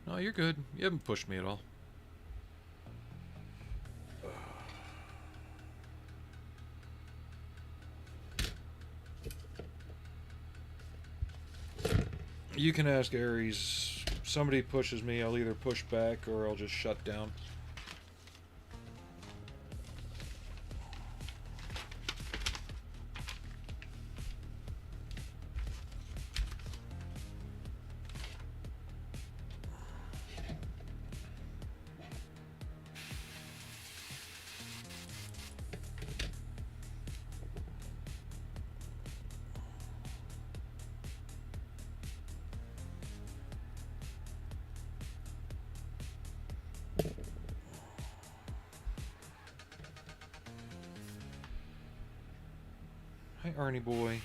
No, you're good. You haven't pushed me at all. You can ask Ares. Somebody pushes me, I'll either push back or I'll just shut down. Hi, Arnie boy.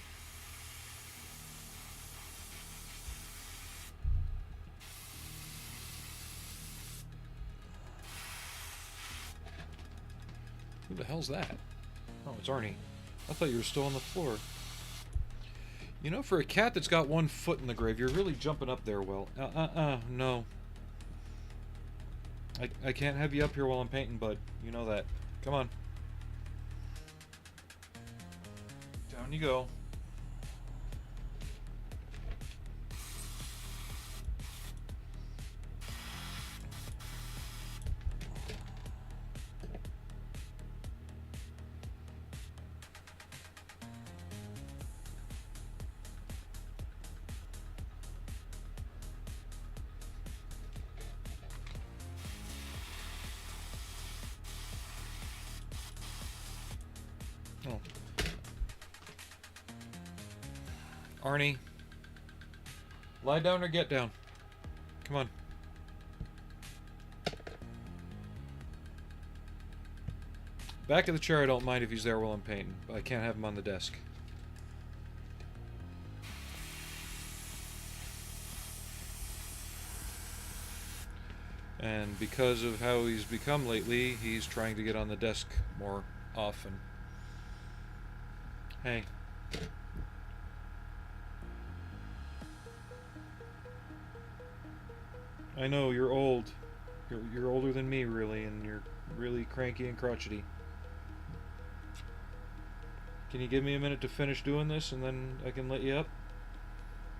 Who the hell's that? Oh, it's Arnie. I thought you were still on the floor. You know, for a cat that's got one foot in the grave, you're really jumping up there, Will. No. I can't have you up here while I'm painting, bud. You know that. Come on. Down you go. Oh. Arnie. Lie down or get down. Come on. Back of the chair I don't mind if he's there while I'm painting, but I can't have him on the desk. And because of how he's become lately, he's trying to get on the desk more often. Hey. I know, you're old. You're older than me, really, and you're really cranky and crotchety. Can you give me a minute to finish doing this and then I can let you up?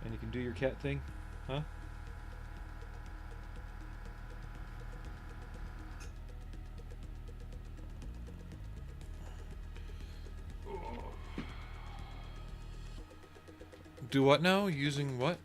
And you can do your cat thing? Huh? Do what now? Using what?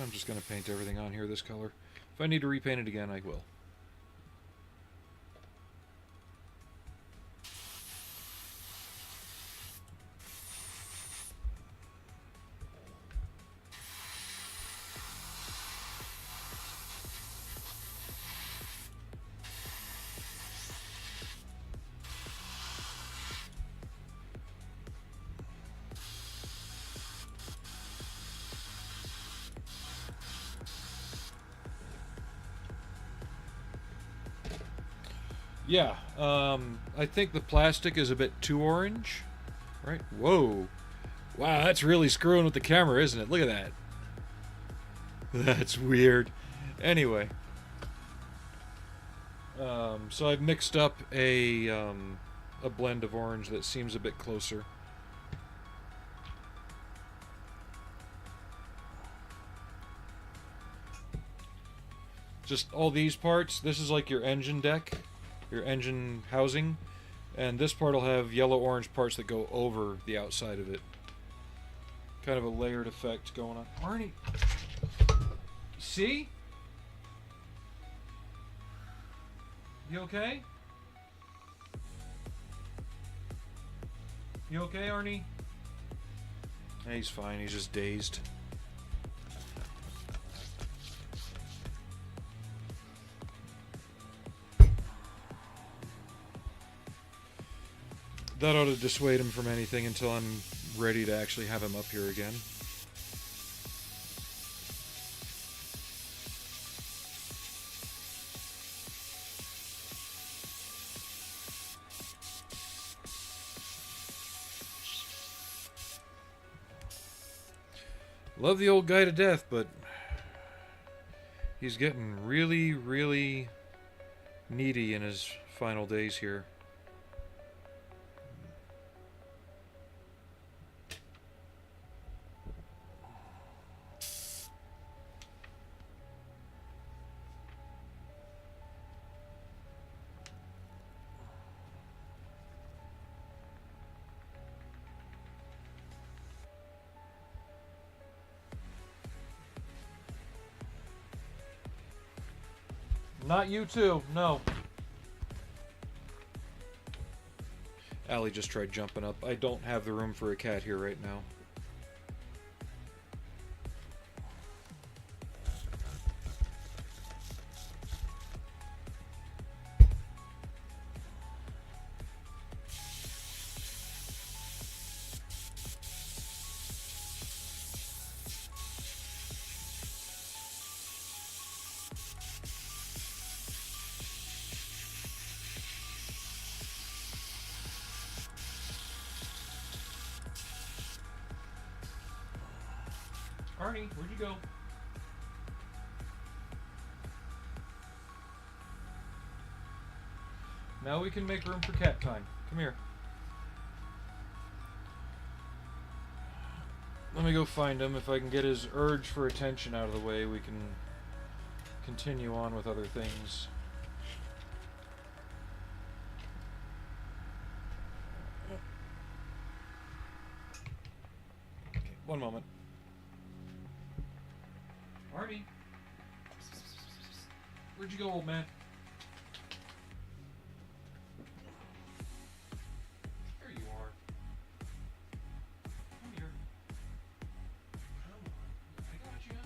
I'm just going to paint everything on here this color. If I need to repaint it again, I will. Yeah, I think the plastic is a bit too orange, right? Whoa. Wow, that's really screwing with the camera, isn't it? Look at that. That's weird. Anyway. So I've mixed up a blend of orange that seems a bit closer. Just all these parts, this is like your engine deck. Your engine housing, and this part will have yellow-orange parts that go over the outside of it. Kind of a layered effect going on. Arnie! See? You okay? You okay, Arnie? He's fine, he's just dazed. That ought to dissuade him from anything until I'm ready to actually have him up here again. Love the old guy to death, but he's getting really, really needy in his final days here. Not you too, no. Allie just tried jumping up. I don't have the room for a cat here right now. Arnie, where'd you go? Now we can make room for cat time. Come here. Let me go find him. If I can get his urge for attention out of the way, we can continue on with other things. Okay, one moment. Arnie. Where'd you go, old man? There you are. Come here. Come on. I got you.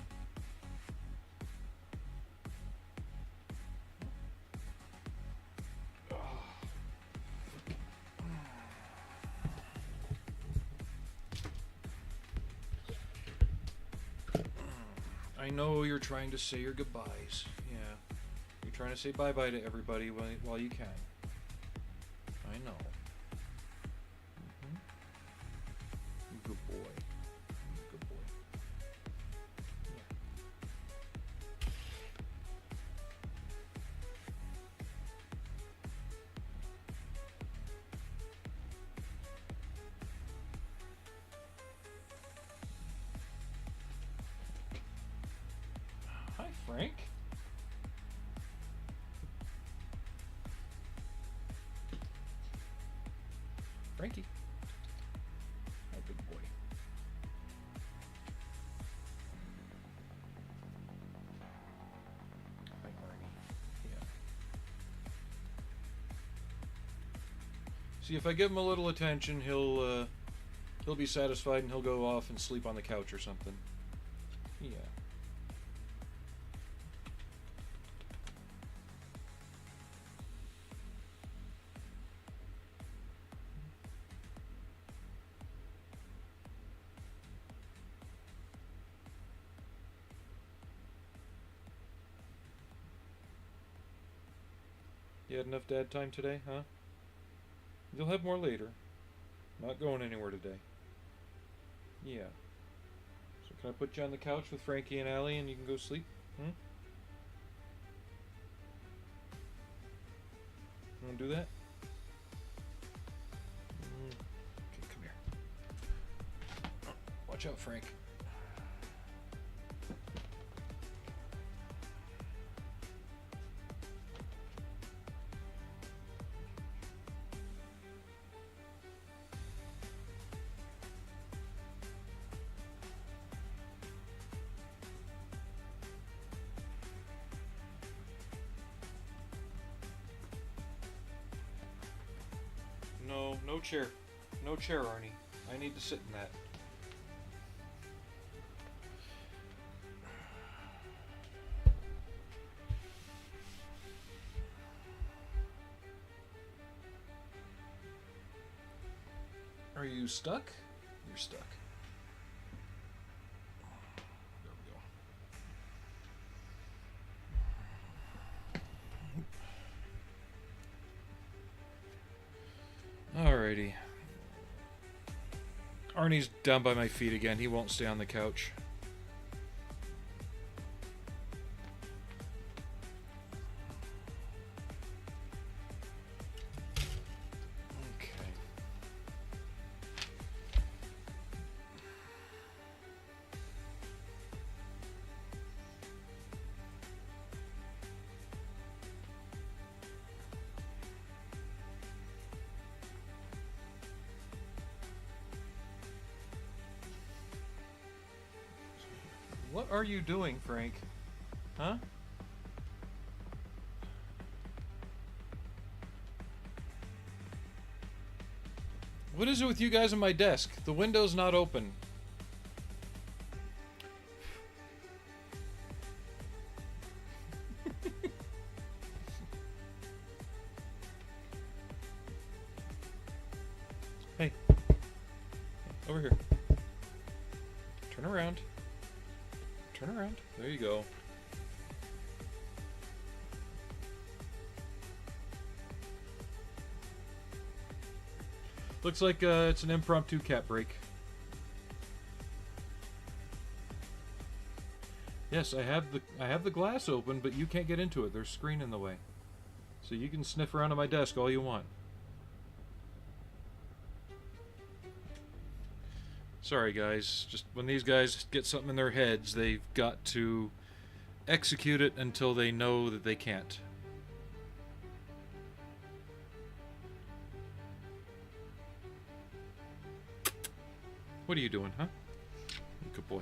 I know you're trying to say your goodbyes. Yeah. You're trying to say bye-bye to everybody while you can. I know. Good boy. Good boy. Hi, Frank. Frankie. Hi, big boy. Hi, Arnie. Yeah. See, if I give him a little attention, he'll be satisfied and he'll go off and sleep on the couch or something. Yeah. You had enough dad time today, huh? You'll have more later. Not going anywhere today. Yeah. So can I put you on the couch with Frankie and Allie and you can go sleep? Hmm? You want to do that? Okay, come here. Oh, watch out, Frank. No, no chair. No chair, Arnie. I need to sit in that. Are you stuck? You're stuck. There we go. Alrighty. Arnie's down by my feet again. He won't stay on the couch. Okay. What are you doing, Frank? Huh? What is it with you guys on my desk? The window's not open. Hey. Over here. Turn around. Turn around. There you go. Looks like it's an impromptu cat break. Yes, I have the glass open, but you can't get into it. There's a screen in the way. So you can sniff around on my desk all you want. Sorry, guys. Just when these guys get something in their heads, they've got to execute it until they know that they can't. What are you doing, huh? Good boy.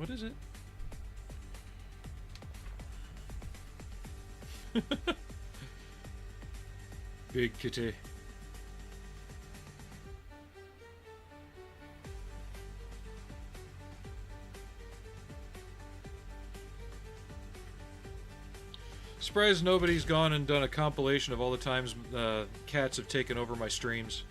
What is it? Big kitty. Surprised nobody's gone and done a compilation of all the times cats have taken over my streams.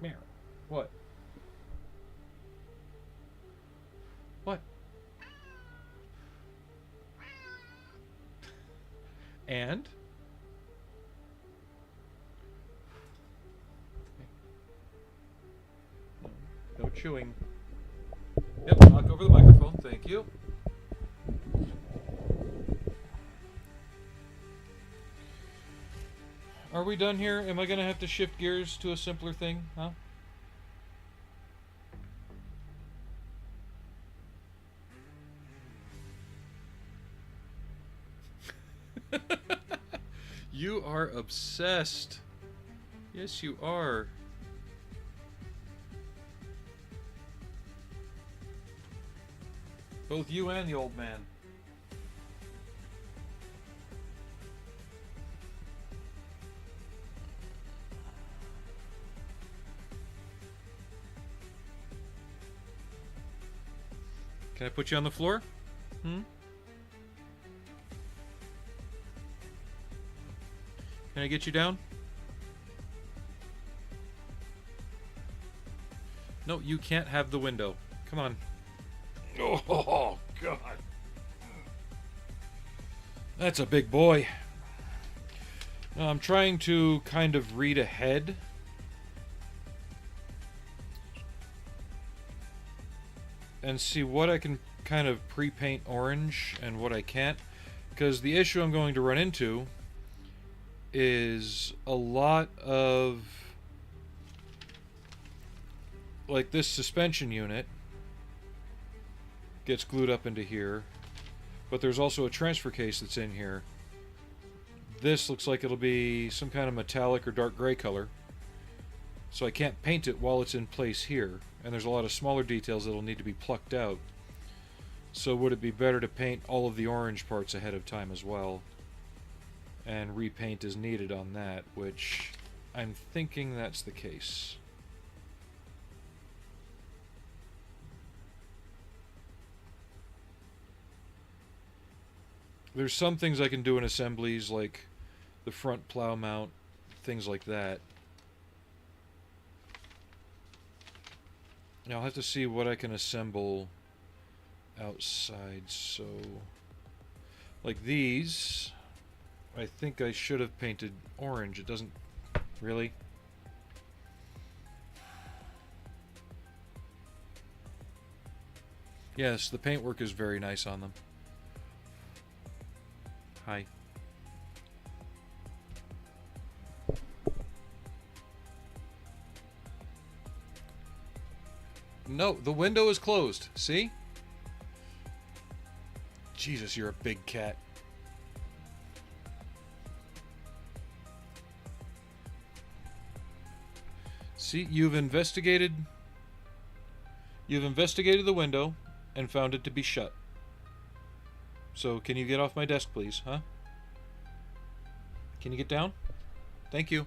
Meow. What? What? And? No chewing. Yep, knock over the microphone. Thank you. Are we done here? Am I going to have to shift gears to a simpler thing? Huh? You are obsessed. Yes, you are. Both you and the old man. Can I put you on the floor? Hmm? Can I get you down? No, you can't have the window. Come on. Oh, God. That's a big boy. Now, I'm trying to kind of read ahead. And see what I can kind of pre-paint orange and what I can't. Because the issue I'm going to run into is a lot of... like this suspension unit gets glued up into here, but there's also a transfer case that's in here. This looks like it'll be some kind of metallic or dark gray color, so I can't paint it while it's in place here, and there's a lot of smaller details that'll need to be plucked out. So would it be better to paint all of the orange parts ahead of time as well, and repaint as needed on that, which I'm thinking that's the case. There's some things I can do in assemblies, like the front plow mount, things like that. Now I'll have to see what I can assemble outside, so... like these, I think I should have painted orange. It doesn't... really? Yes, the paintwork is very nice on them. Hi. No, the window is closed. See? Jesus, you're a big cat. See, you've investigated the window and found it to be shut. So, can you get off my desk, please, huh? Can you get down? Thank you.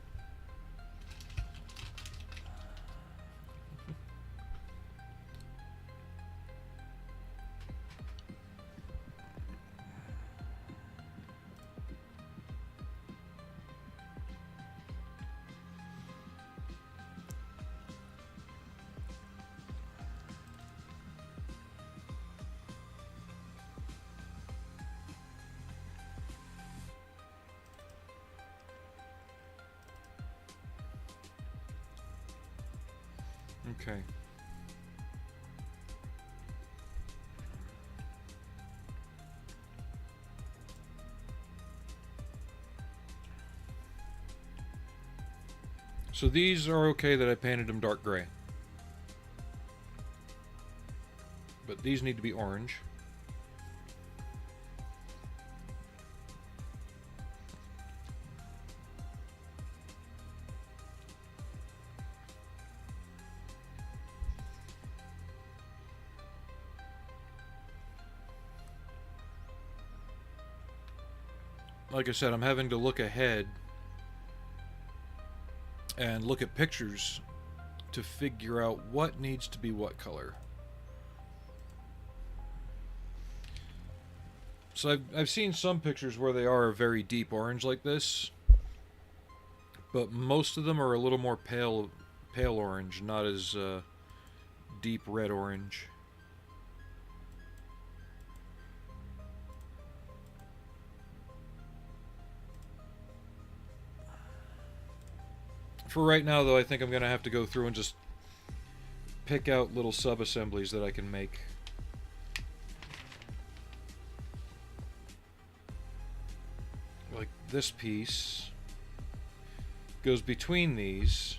Okay. So these are okay that I painted them dark gray. But these need to be orange. like I said, I'm having to look ahead and look at pictures to figure out what needs to be what color. So I've seen some pictures where they are a very deep orange like this, but most of them are a little more pale orange, not as deep red orange. For right now, though, I think I'm going to have to go through and just pick out little sub-assemblies that I can make. Like this piece goes between these.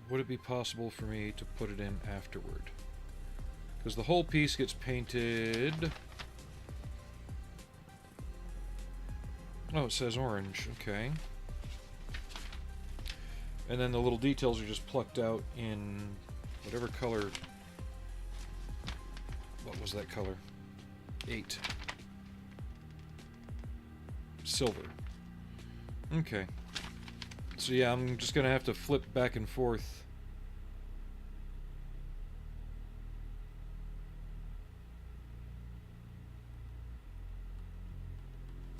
Would it be possible for me to put it in afterward? Because the whole piece gets painted... Oh, it says orange. Okay. And then the little details are just plucked out in whatever color. What was that color? 8. Silver. Okay. So yeah, I'm just gonna have to flip back and forth.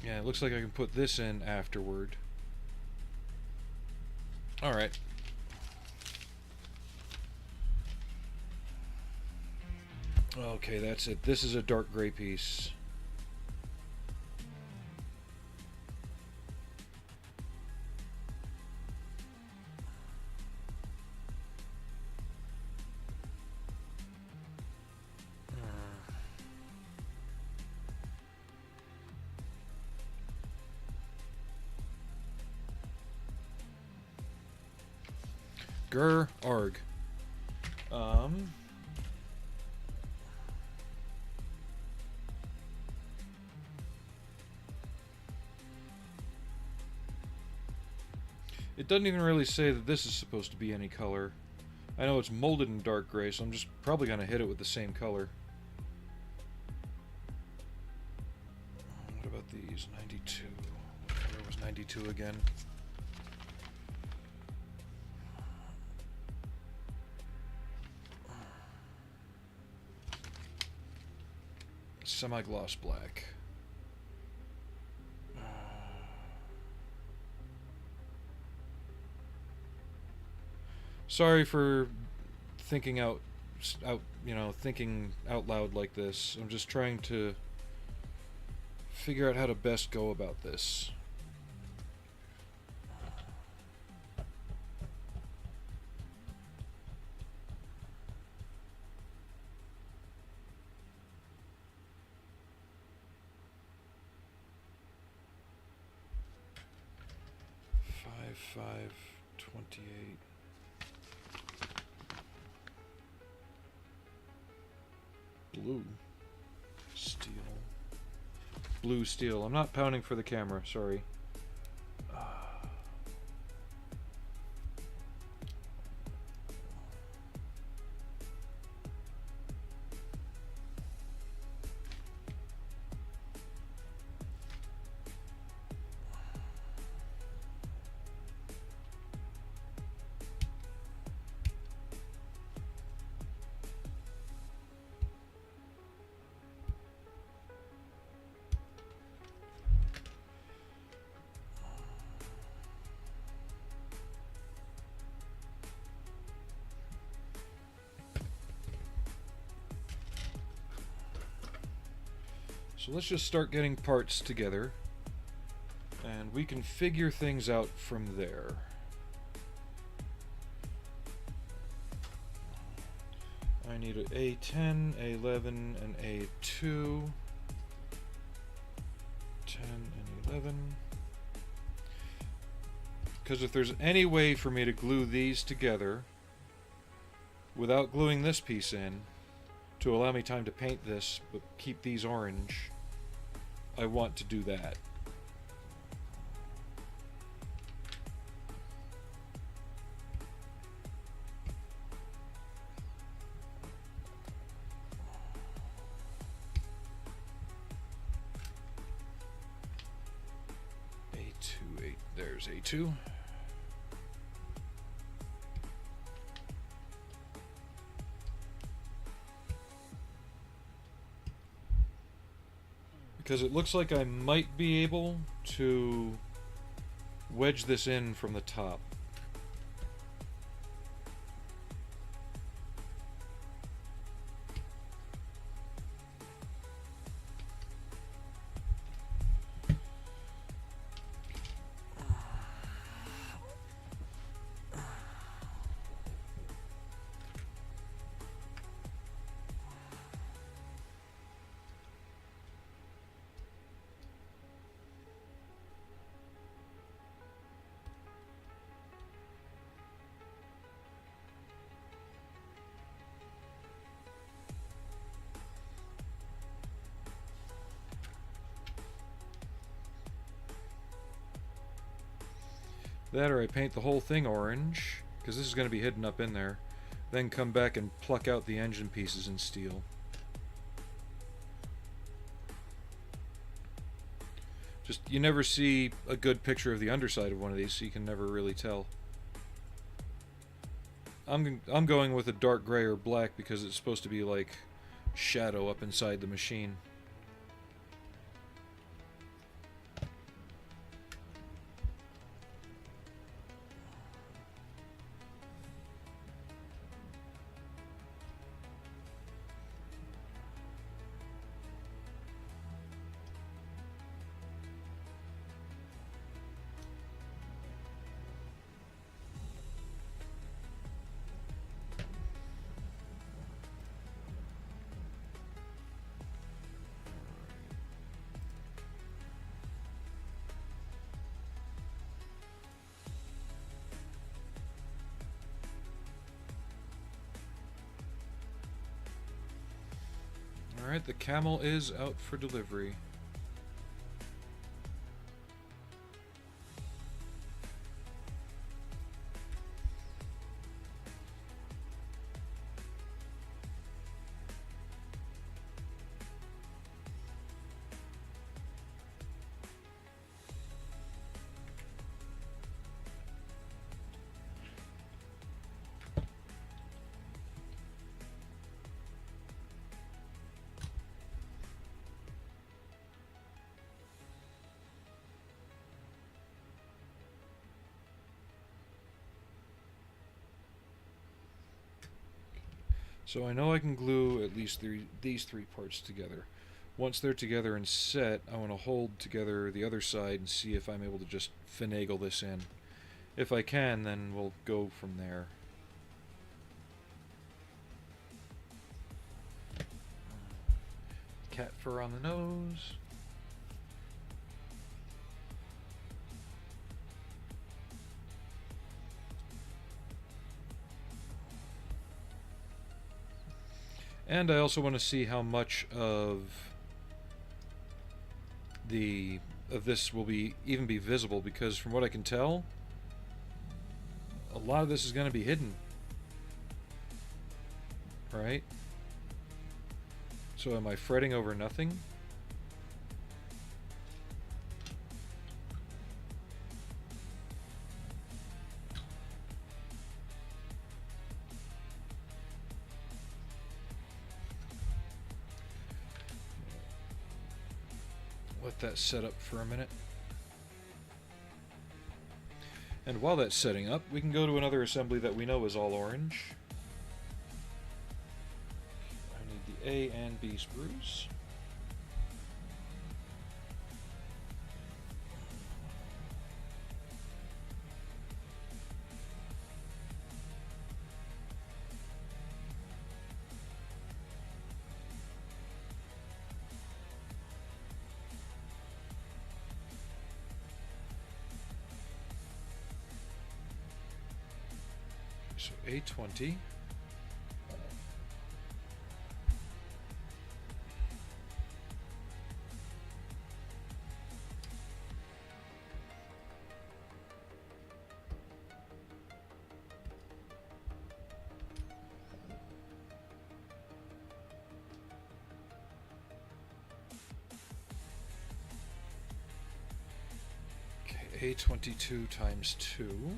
Yeah, it looks like I can put this in afterward. Alright. Okay, that's it. This is a dark gray piece. Grr, arg. It doesn't even really say that this is supposed to be any color. I know it's molded in dark gray, so I'm just probably going to hit it with the same color. What about these? 92. What color was 92 again? Semi-gloss black. Sorry for thinking thinking out loud like this. I'm just trying to figure out how to best go about this. Five 28. Blue steel. Blue steel. I'm not pounding for the camera, sorry. 'Cause let's just start getting parts together, and we can figure things out from there. I need an A10, A11, and A2. 10 and 11. Because if there's any way for me to glue these together without gluing this piece in to allow me time to paint this but keep these orange, I want to do that. there's A2. Because it looks like I might be able to wedge this in from the top. That or I paint the whole thing orange, because this is going to be hidden up in there. Then come back and pluck out the engine pieces in steel. Just, you never see a good picture of the underside of one of these, so you can never really tell. I'm going with a dark gray or black because it's supposed to be like shadow up inside the machine. Alright, the camel is out for delivery. So I know I can glue at least these three parts together. Once they're together and set, I want to hold together the other side and see if I'm able to just finagle this in. If I can, then we'll go from there. Cat fur on the nose. And I also want to see how much of this will even be visible, because from what I can tell, a lot of this is going to be hidden. Right? So am I fretting over nothing? Let that set up for a minute. And while that's setting up, we can go to another assembly that we know is all orange. I need the A and B sprues. So A20. Okay, A22 times 2.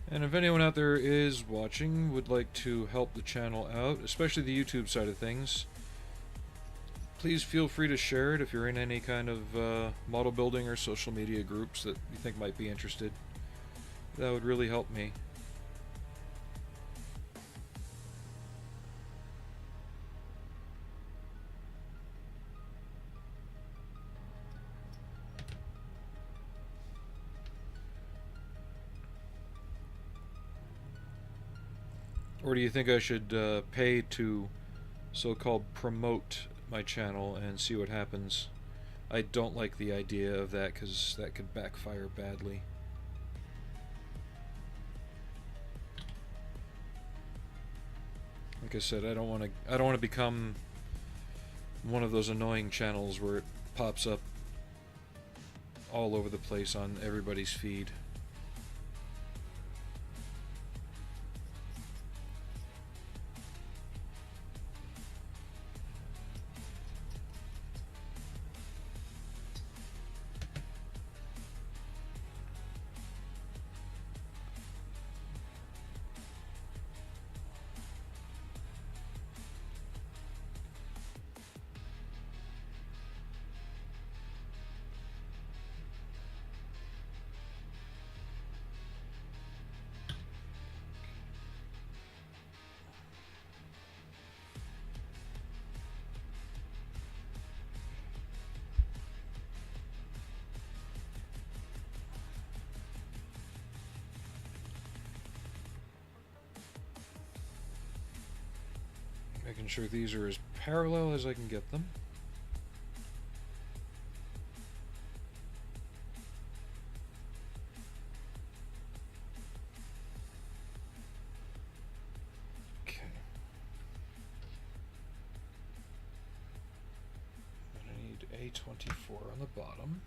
And if anyone out there is watching, would like to help the channel out, especially the YouTube side of things, please feel free to share it if you're in any kind of model building or social media groups that you think might be interested. That would really help me. Or do you think I should pay to so-called promote my channel and see what happens? I don't like the idea of that because that could backfire badly. Like I said, I don't want to become one of those annoying channels where it pops up all over the place on everybody's feed. Making sure these are as parallel as I can get them. Okay. And I need A24 on the bottom.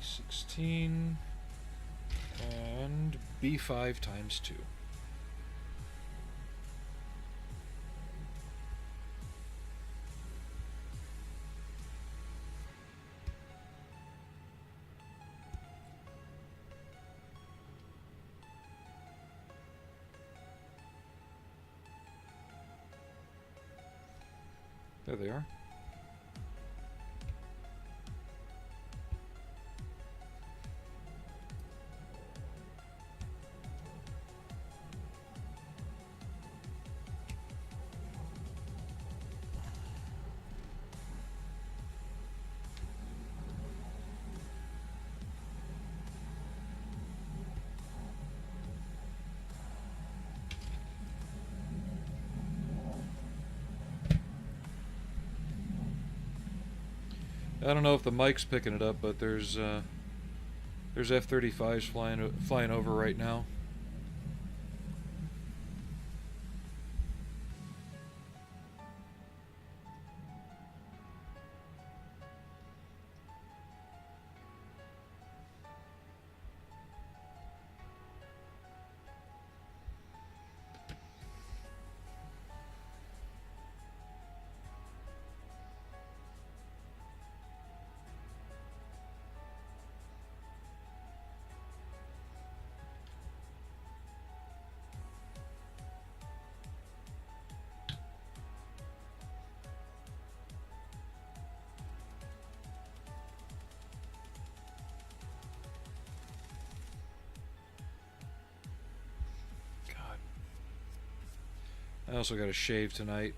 B16 and B5 times 2. There they are. I don't know if the mic's picking it up, but there's F-35s flying over right now. I also got to shave tonight.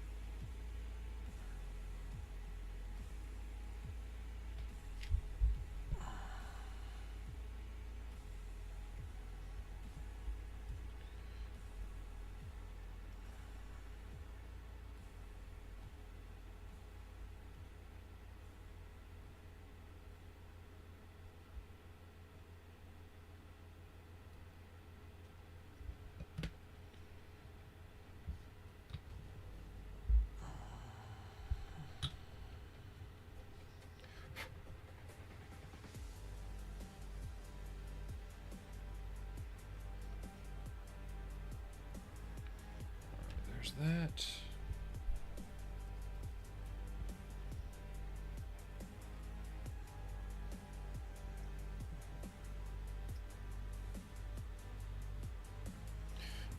There's that.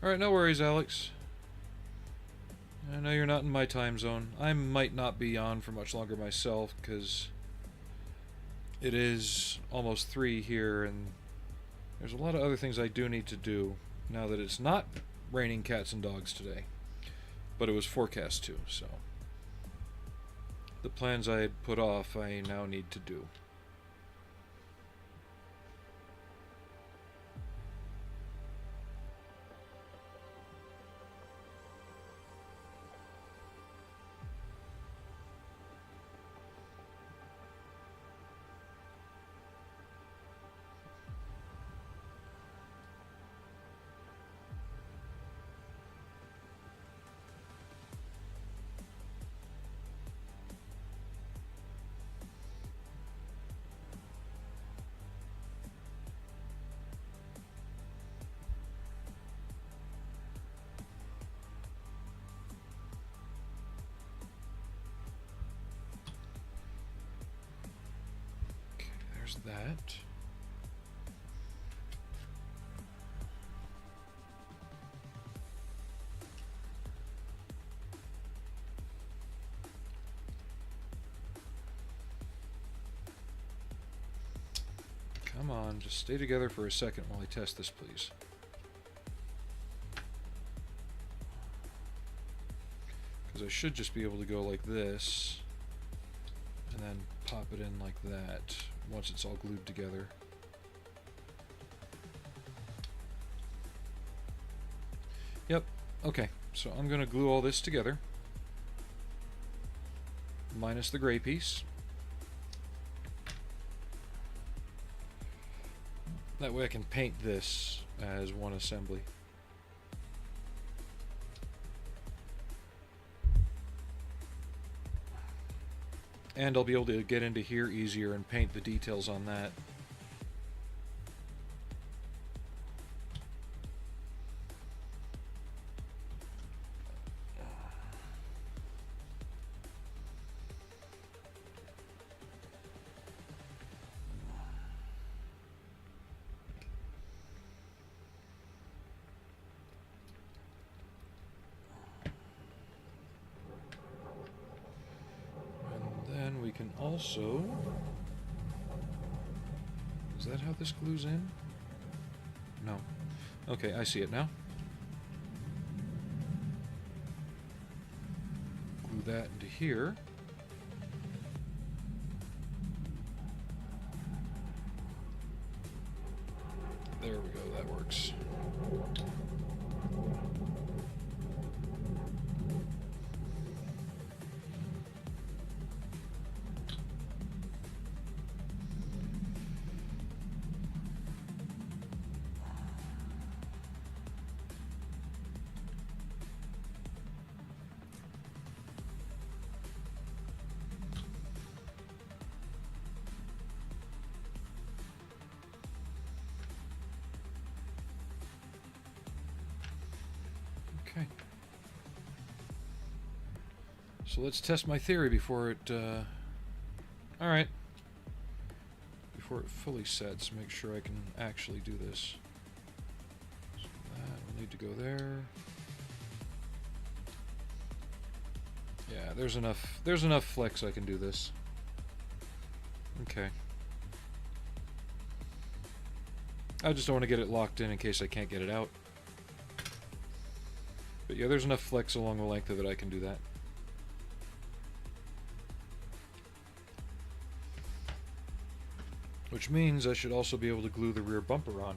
Alright, no worries, Alex. I know you're not in my time zone. I might not be on for much longer myself, because it is almost 3 here, and there's a lot of other things I do need to do now that it's not raining cats and dogs today. But it was forecast to, so the plans I had put off I now need to do. There's that. Come on, just stay together for a second while I test this, please. Because I should just be able to go like this, and then pop it in like that once it's all glued together. Yep, okay, so I'm going to glue all this together, minus the gray piece. That way I can paint this as one assembly. And I'll be able to get into here easier and paint the details on that. Also, is that how this glues in? No. Okay, I see it now. Glue that into here. There we go, that works. Okay. So let's test my theory before it, alright. Before it fully sets, make sure I can actually do this. So that will need to go there. Yeah, there's enough flex I can do this. Okay. I just don't want to get it locked in case I can't get it out. But yeah, there's enough flex along the length of it I can do that. Which means I should also be able to glue the rear bumper on.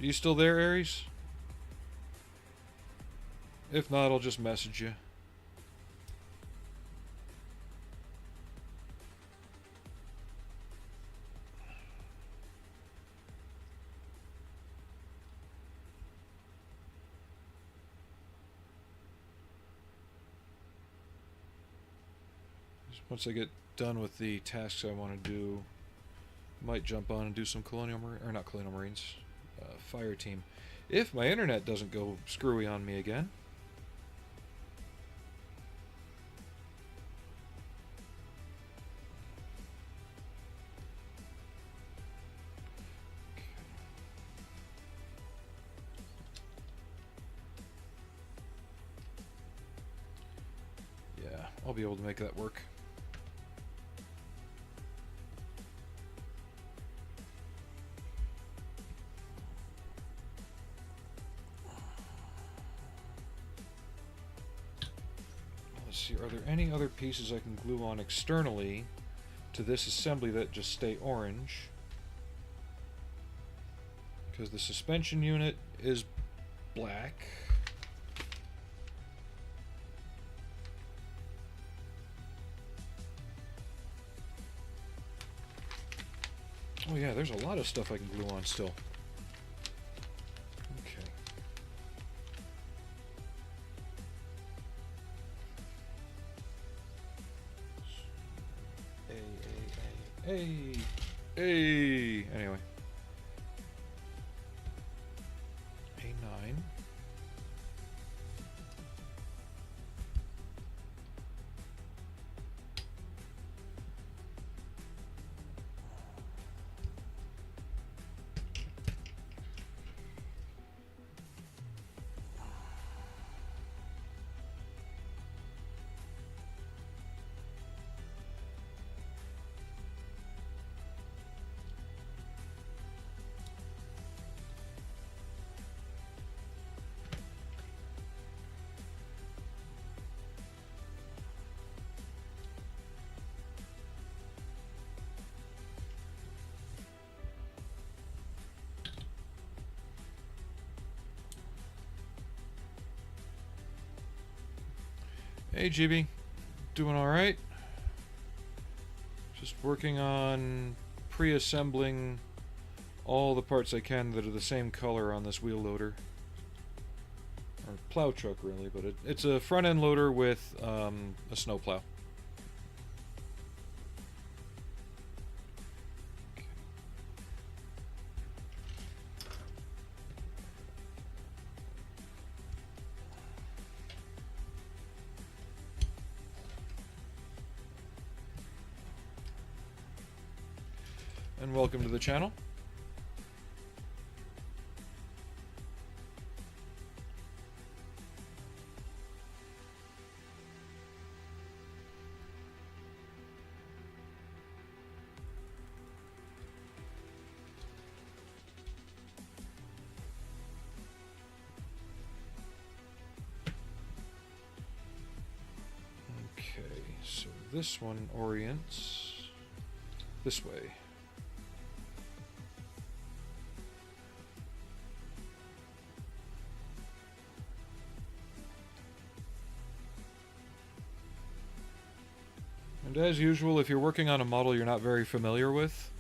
Are you still there, Aries? If not, I'll just message you. Once I get done with the tasks I want to do, might jump on and do some Colonial Marines, or not Colonial Marines, Fire Team. If my internet doesn't go screwy on me again. Yeah, I'll be able to make that work. Let's see, are there any other pieces I can glue on externally to this assembly that just stay orange? Because the suspension unit is black. Oh yeah, there's a lot of stuff I can glue on still. Okay. Hey. Anyway. A9. Hey GB, doing alright? Just working on pre-assembling all the parts I can that are the same color on this wheel loader. Or plow truck really, but it's a front end loader with a snow plow. And welcome to the channel. Okay, so this one orients this way. And as usual, if you're working on a model you're not very familiar with,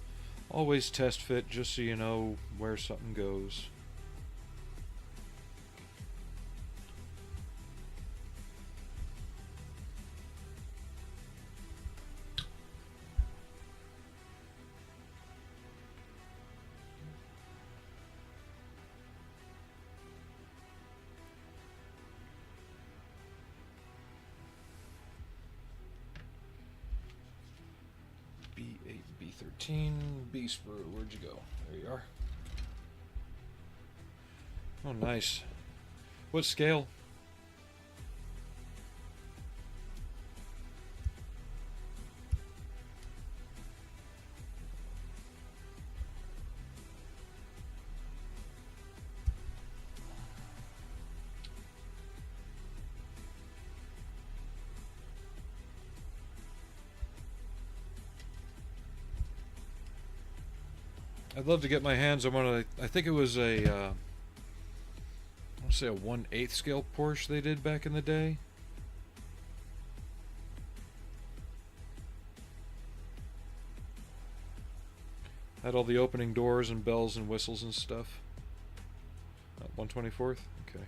always test fit just so you know where something goes. B8, B13, B sprue. Where'd you go? There you are. Oh, nice. What scale? I'd love to get my hands on one of the, I think it was a, I want to say a 1/8 scale Porsche they did back in the day. Had all the opening doors and bells and whistles and stuff. 1/24th? Okay.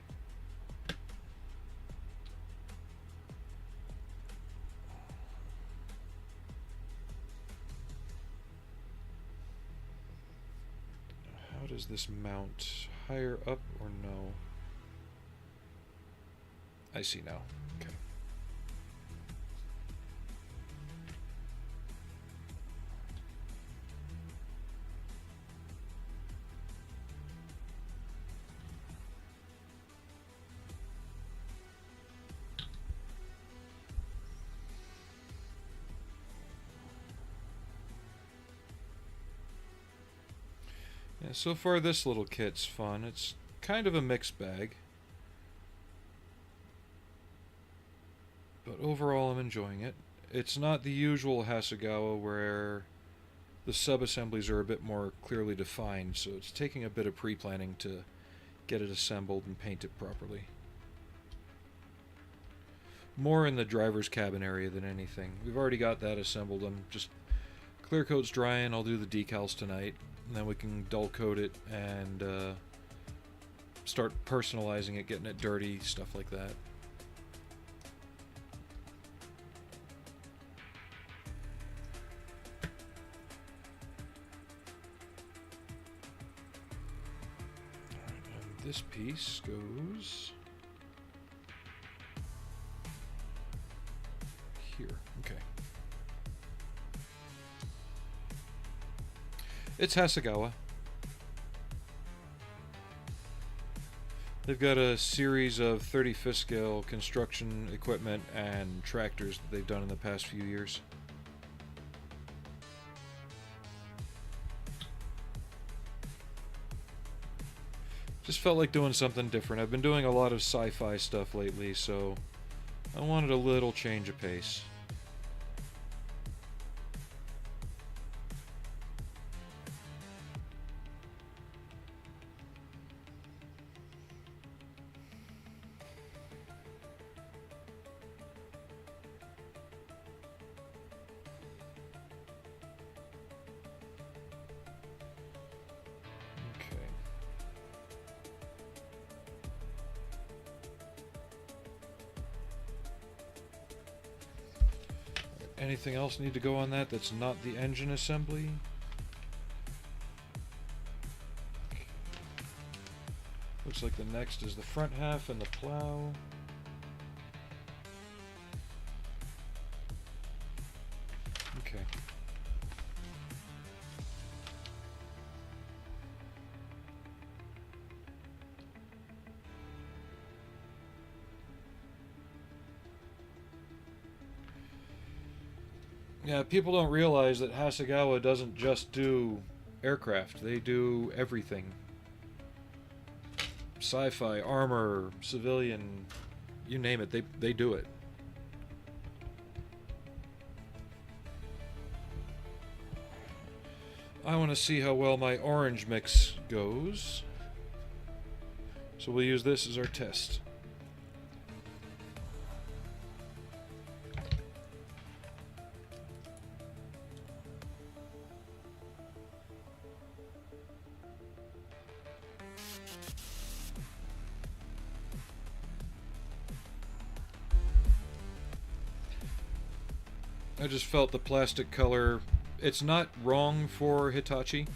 How does this mount? Higher up or no? I see now. Okay. Yeah, so far this little kit's fun. It's kind of a mixed bag. But overall I'm enjoying it. It's not the usual Hasegawa where the sub-assemblies are a bit more clearly defined, so it's taking a bit of pre-planning to get it assembled and paint it properly. More in the driver's cabin area than anything. We've already got that assembled. I'm just clear coat's drying. I'll do the decals tonight, and then we can dull coat it and start personalizing it, getting it dirty, stuff like that. This piece goes here. Okay. It's Hasegawa. They've got a series of 35th scale construction equipment and tractors that they've done in the past few years. Just felt like doing something different. I've been doing a lot of sci-fi stuff lately, so I wanted a little change of pace. Anything else need to go on that that's not the engine assembly? Okay. Looks like the next is the front half and the plow. Okay. Yeah, people don't realize that Hasegawa doesn't just do aircraft. They do everything. Sci-fi, armor, civilian, you name it, they do it. I want to see how well my orange mix goes. So we'll use this as our test. I just felt the plastic color, it's not wrong for Hitachi.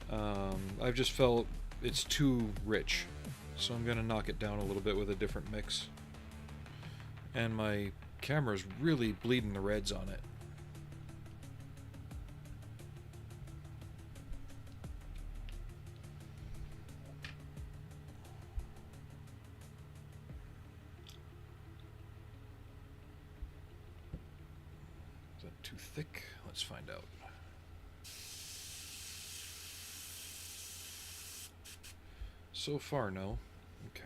I've just felt it's too rich. So I'm going to knock it down a little bit with a different mix. And my camera's really bleeding the reds on it. Is that too thick? Let's find out. So far, no. Okay.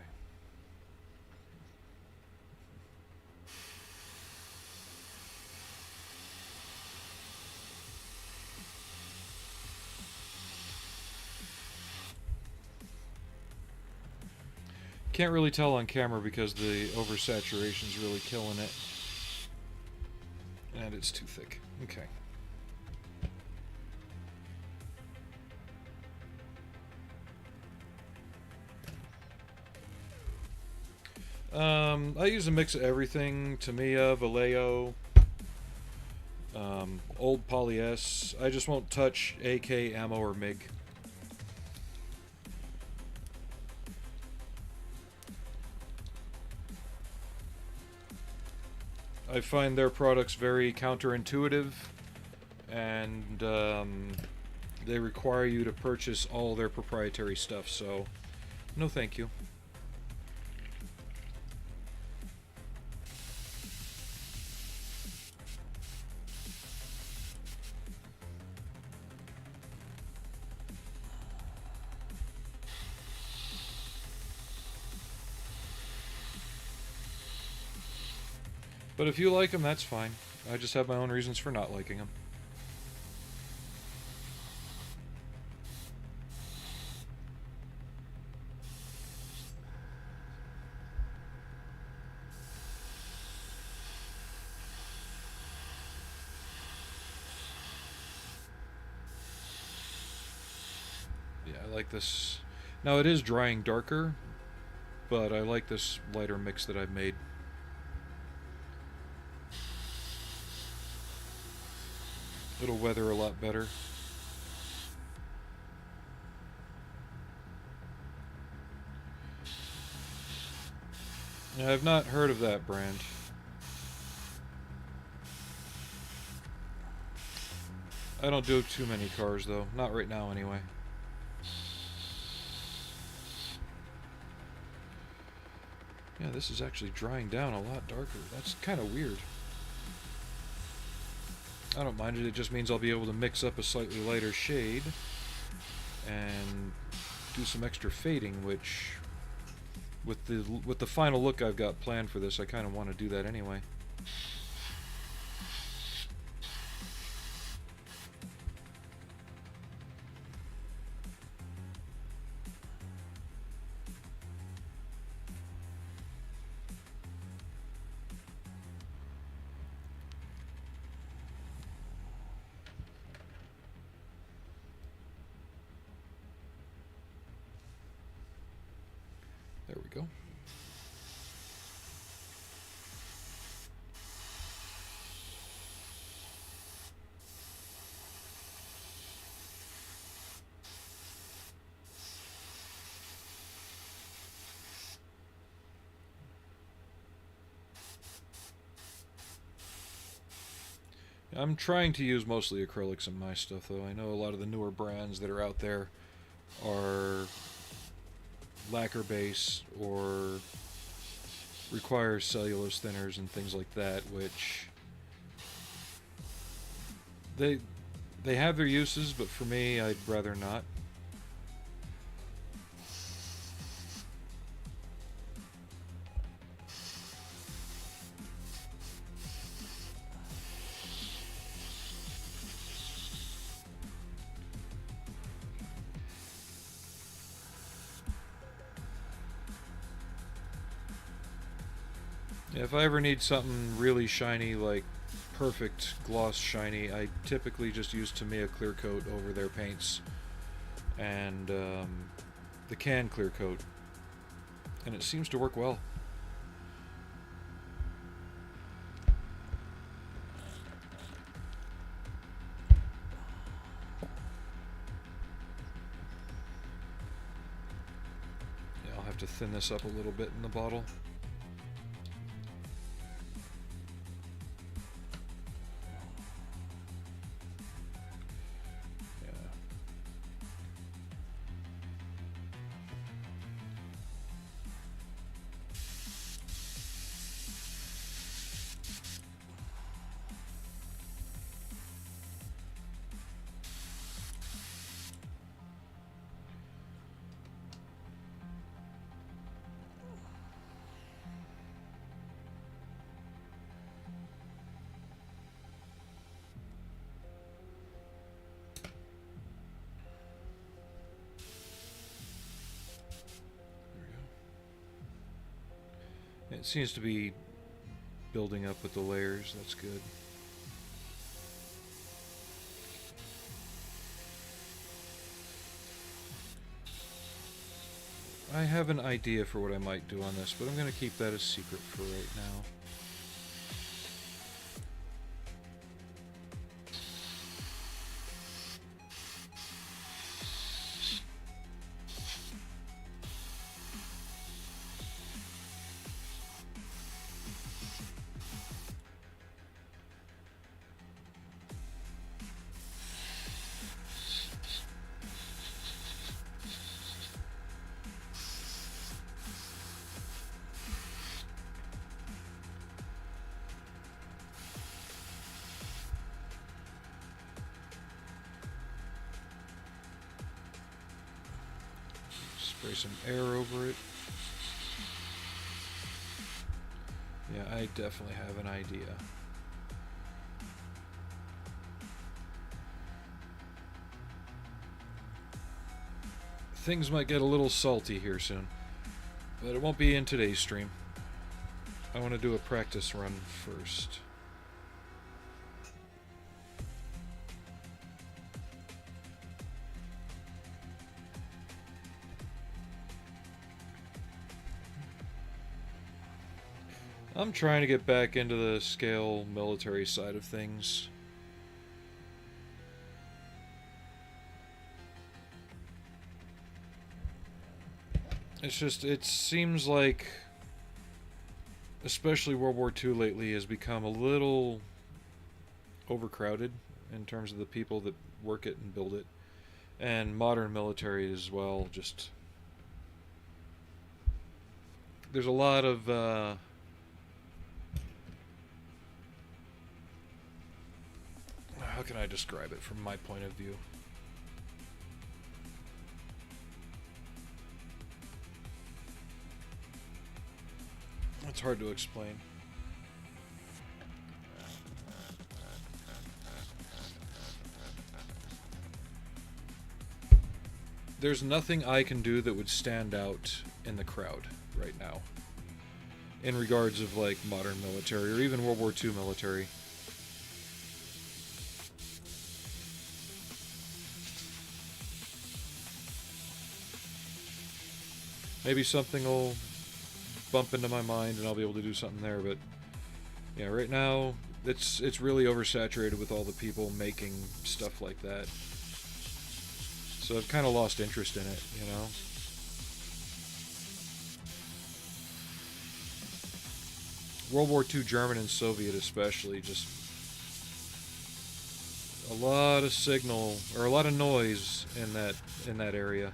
Can't really tell on camera because the oversaturation is really killing it. And it's too thick. Okay. I use a mix of everything. Tamiya, Vallejo, old Poly S. I just won't touch AK, ammo, or MiG. I find their products very counterintuitive, and they require you to purchase all their proprietary stuff, so no thank you. But if you like them, that's fine. I just have my own reasons for not liking them. Yeah, I like this. Now it is drying darker, but I like this lighter mix that I've made. It'll weather a lot better. Yeah, I've not heard of that brand. I don't do too many cars though, not right now anyway. Yeah, this is actually drying down a lot darker. That's kind of weird. I don't mind it, it just means I'll be able to mix up a slightly lighter shade and do some extra fading, which with the final look I've got planned for this, I kind of want to do that anyway. There we go. I'm trying to use mostly acrylics in my stuff, though. I know a lot of the newer brands that are out there are lacquer base or require cellulose thinners and things like that, which they have their uses, but for me, I'd rather not. If I ever need something really shiny, like perfect gloss shiny, I typically just use Tamiya clear coat over their paints and the can clear coat, and it seems to work well. Yeah, I'll have to thin this up a little bit in the bottle. It seems to be building up with the layers. That's good. I have an idea for what I might do on this, but I'm going to keep that a secret for right now. Spray some air over it. Yeah, I definitely have an idea. Things might get a little salty here soon, but it won't be in today's stream. I want to do a practice run first. I'm trying to get back into the scale military side of things. It's just, it seems like, especially World War II lately, has become a little overcrowded in terms of the people that work it and build it. And modern military as well, just... There's a lot of, how can I describe it from my point of view? It's hard to explain. There's nothing I can do that would stand out in the crowd right now in regards of like modern military or even World War II military. Maybe something will bump into my mind and I'll be able to do something there, but yeah, right now it's really oversaturated with all the people making stuff like that. So I've kind of lost interest in it, you know? World War II German and Soviet especially, just a lot of signal or a lot of noise in that area.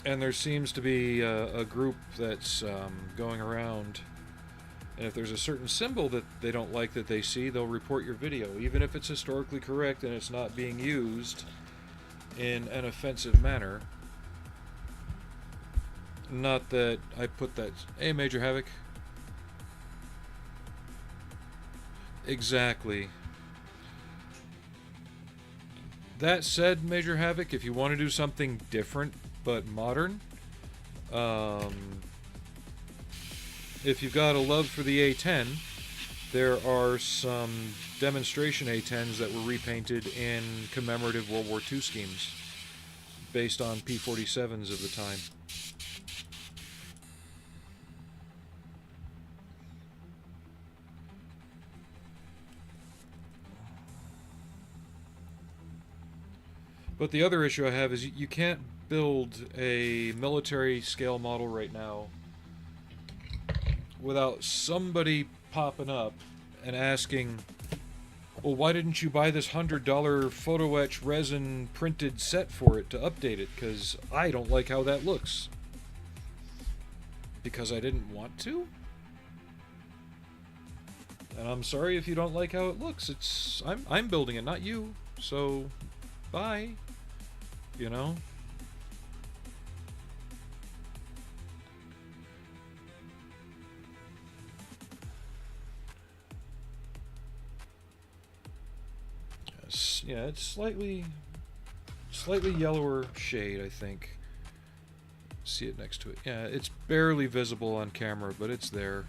And there seems to be a group that's going around, and if there's a certain symbol that they don't like that they see, they'll report your video, even if it's historically correct and it's not being used in an offensive manner. Not that I put that... Hey, Major Havoc. Exactly. That said, Major Havoc, if you want to do something different but modern, if you've got a love for the A-10, there are some demonstration A-10s that were repainted in commemorative World War II schemes based on P-47s of the time. But the other issue I have is you can't build a military scale model right now without somebody popping up and asking, well, why didn't you buy this $100 photo etch resin printed set for it to update it? Because I don't like how that looks. Because I didn't want to? And I'm sorry if you don't like how it looks. I'm building it, not you. So, bye. You know? Yeah, it's slightly yellower shade, I think. see it next to it. Yeah, it's barely visible on camera, but it's there.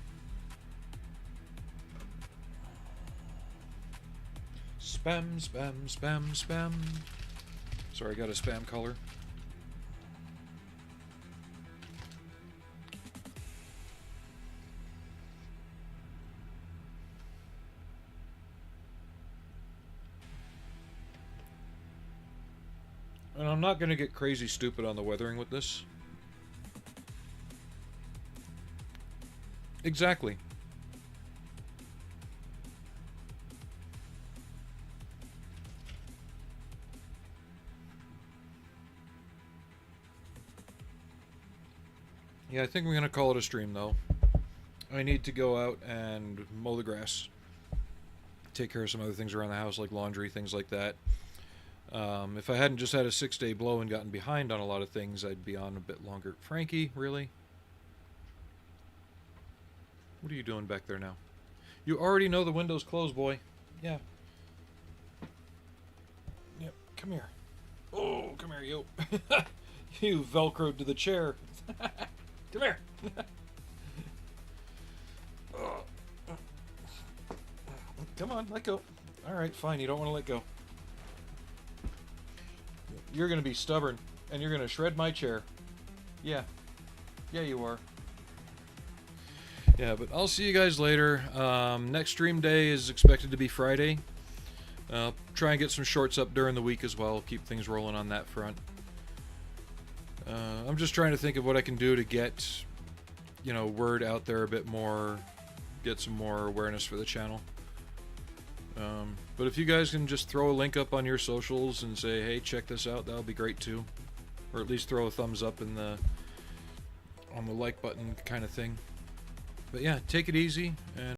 Spam, spam, spam, spam. Sorry, I got a spam color. And I'm not going to get crazy stupid on the weathering with this. Exactly. Yeah, I think we're going to call it a stream, though. I need to go out and mow the grass. Take care of some other things around the house, like laundry, things like that. If I hadn't just had a 6-day blow and gotten behind on a lot of things, I'd be on a bit longer. Frankie, really? What are you doing back there now? You already know the window's closed, boy. Yeah. Yep, come here. Oh, come here, you. You velcroed to the chair. Come here. Come on, let go. Alright, fine, you don't want to let go. You're going to be stubborn, and you're going to shred my chair. Yeah. Yeah, you are. Yeah, but I'll see you guys later. Next stream day is expected to be Friday. Try and get some shorts up during the week as well. Keep things rolling on that front. I'm just trying to think of what I can do to get, you know, word out there a bit more. Get some more awareness for the channel. But if you guys can just throw a link up on your socials and say, hey, check this out, that'll be great too. Or at least throw a thumbs up in the on the like button kind of thing. But yeah, take it easy and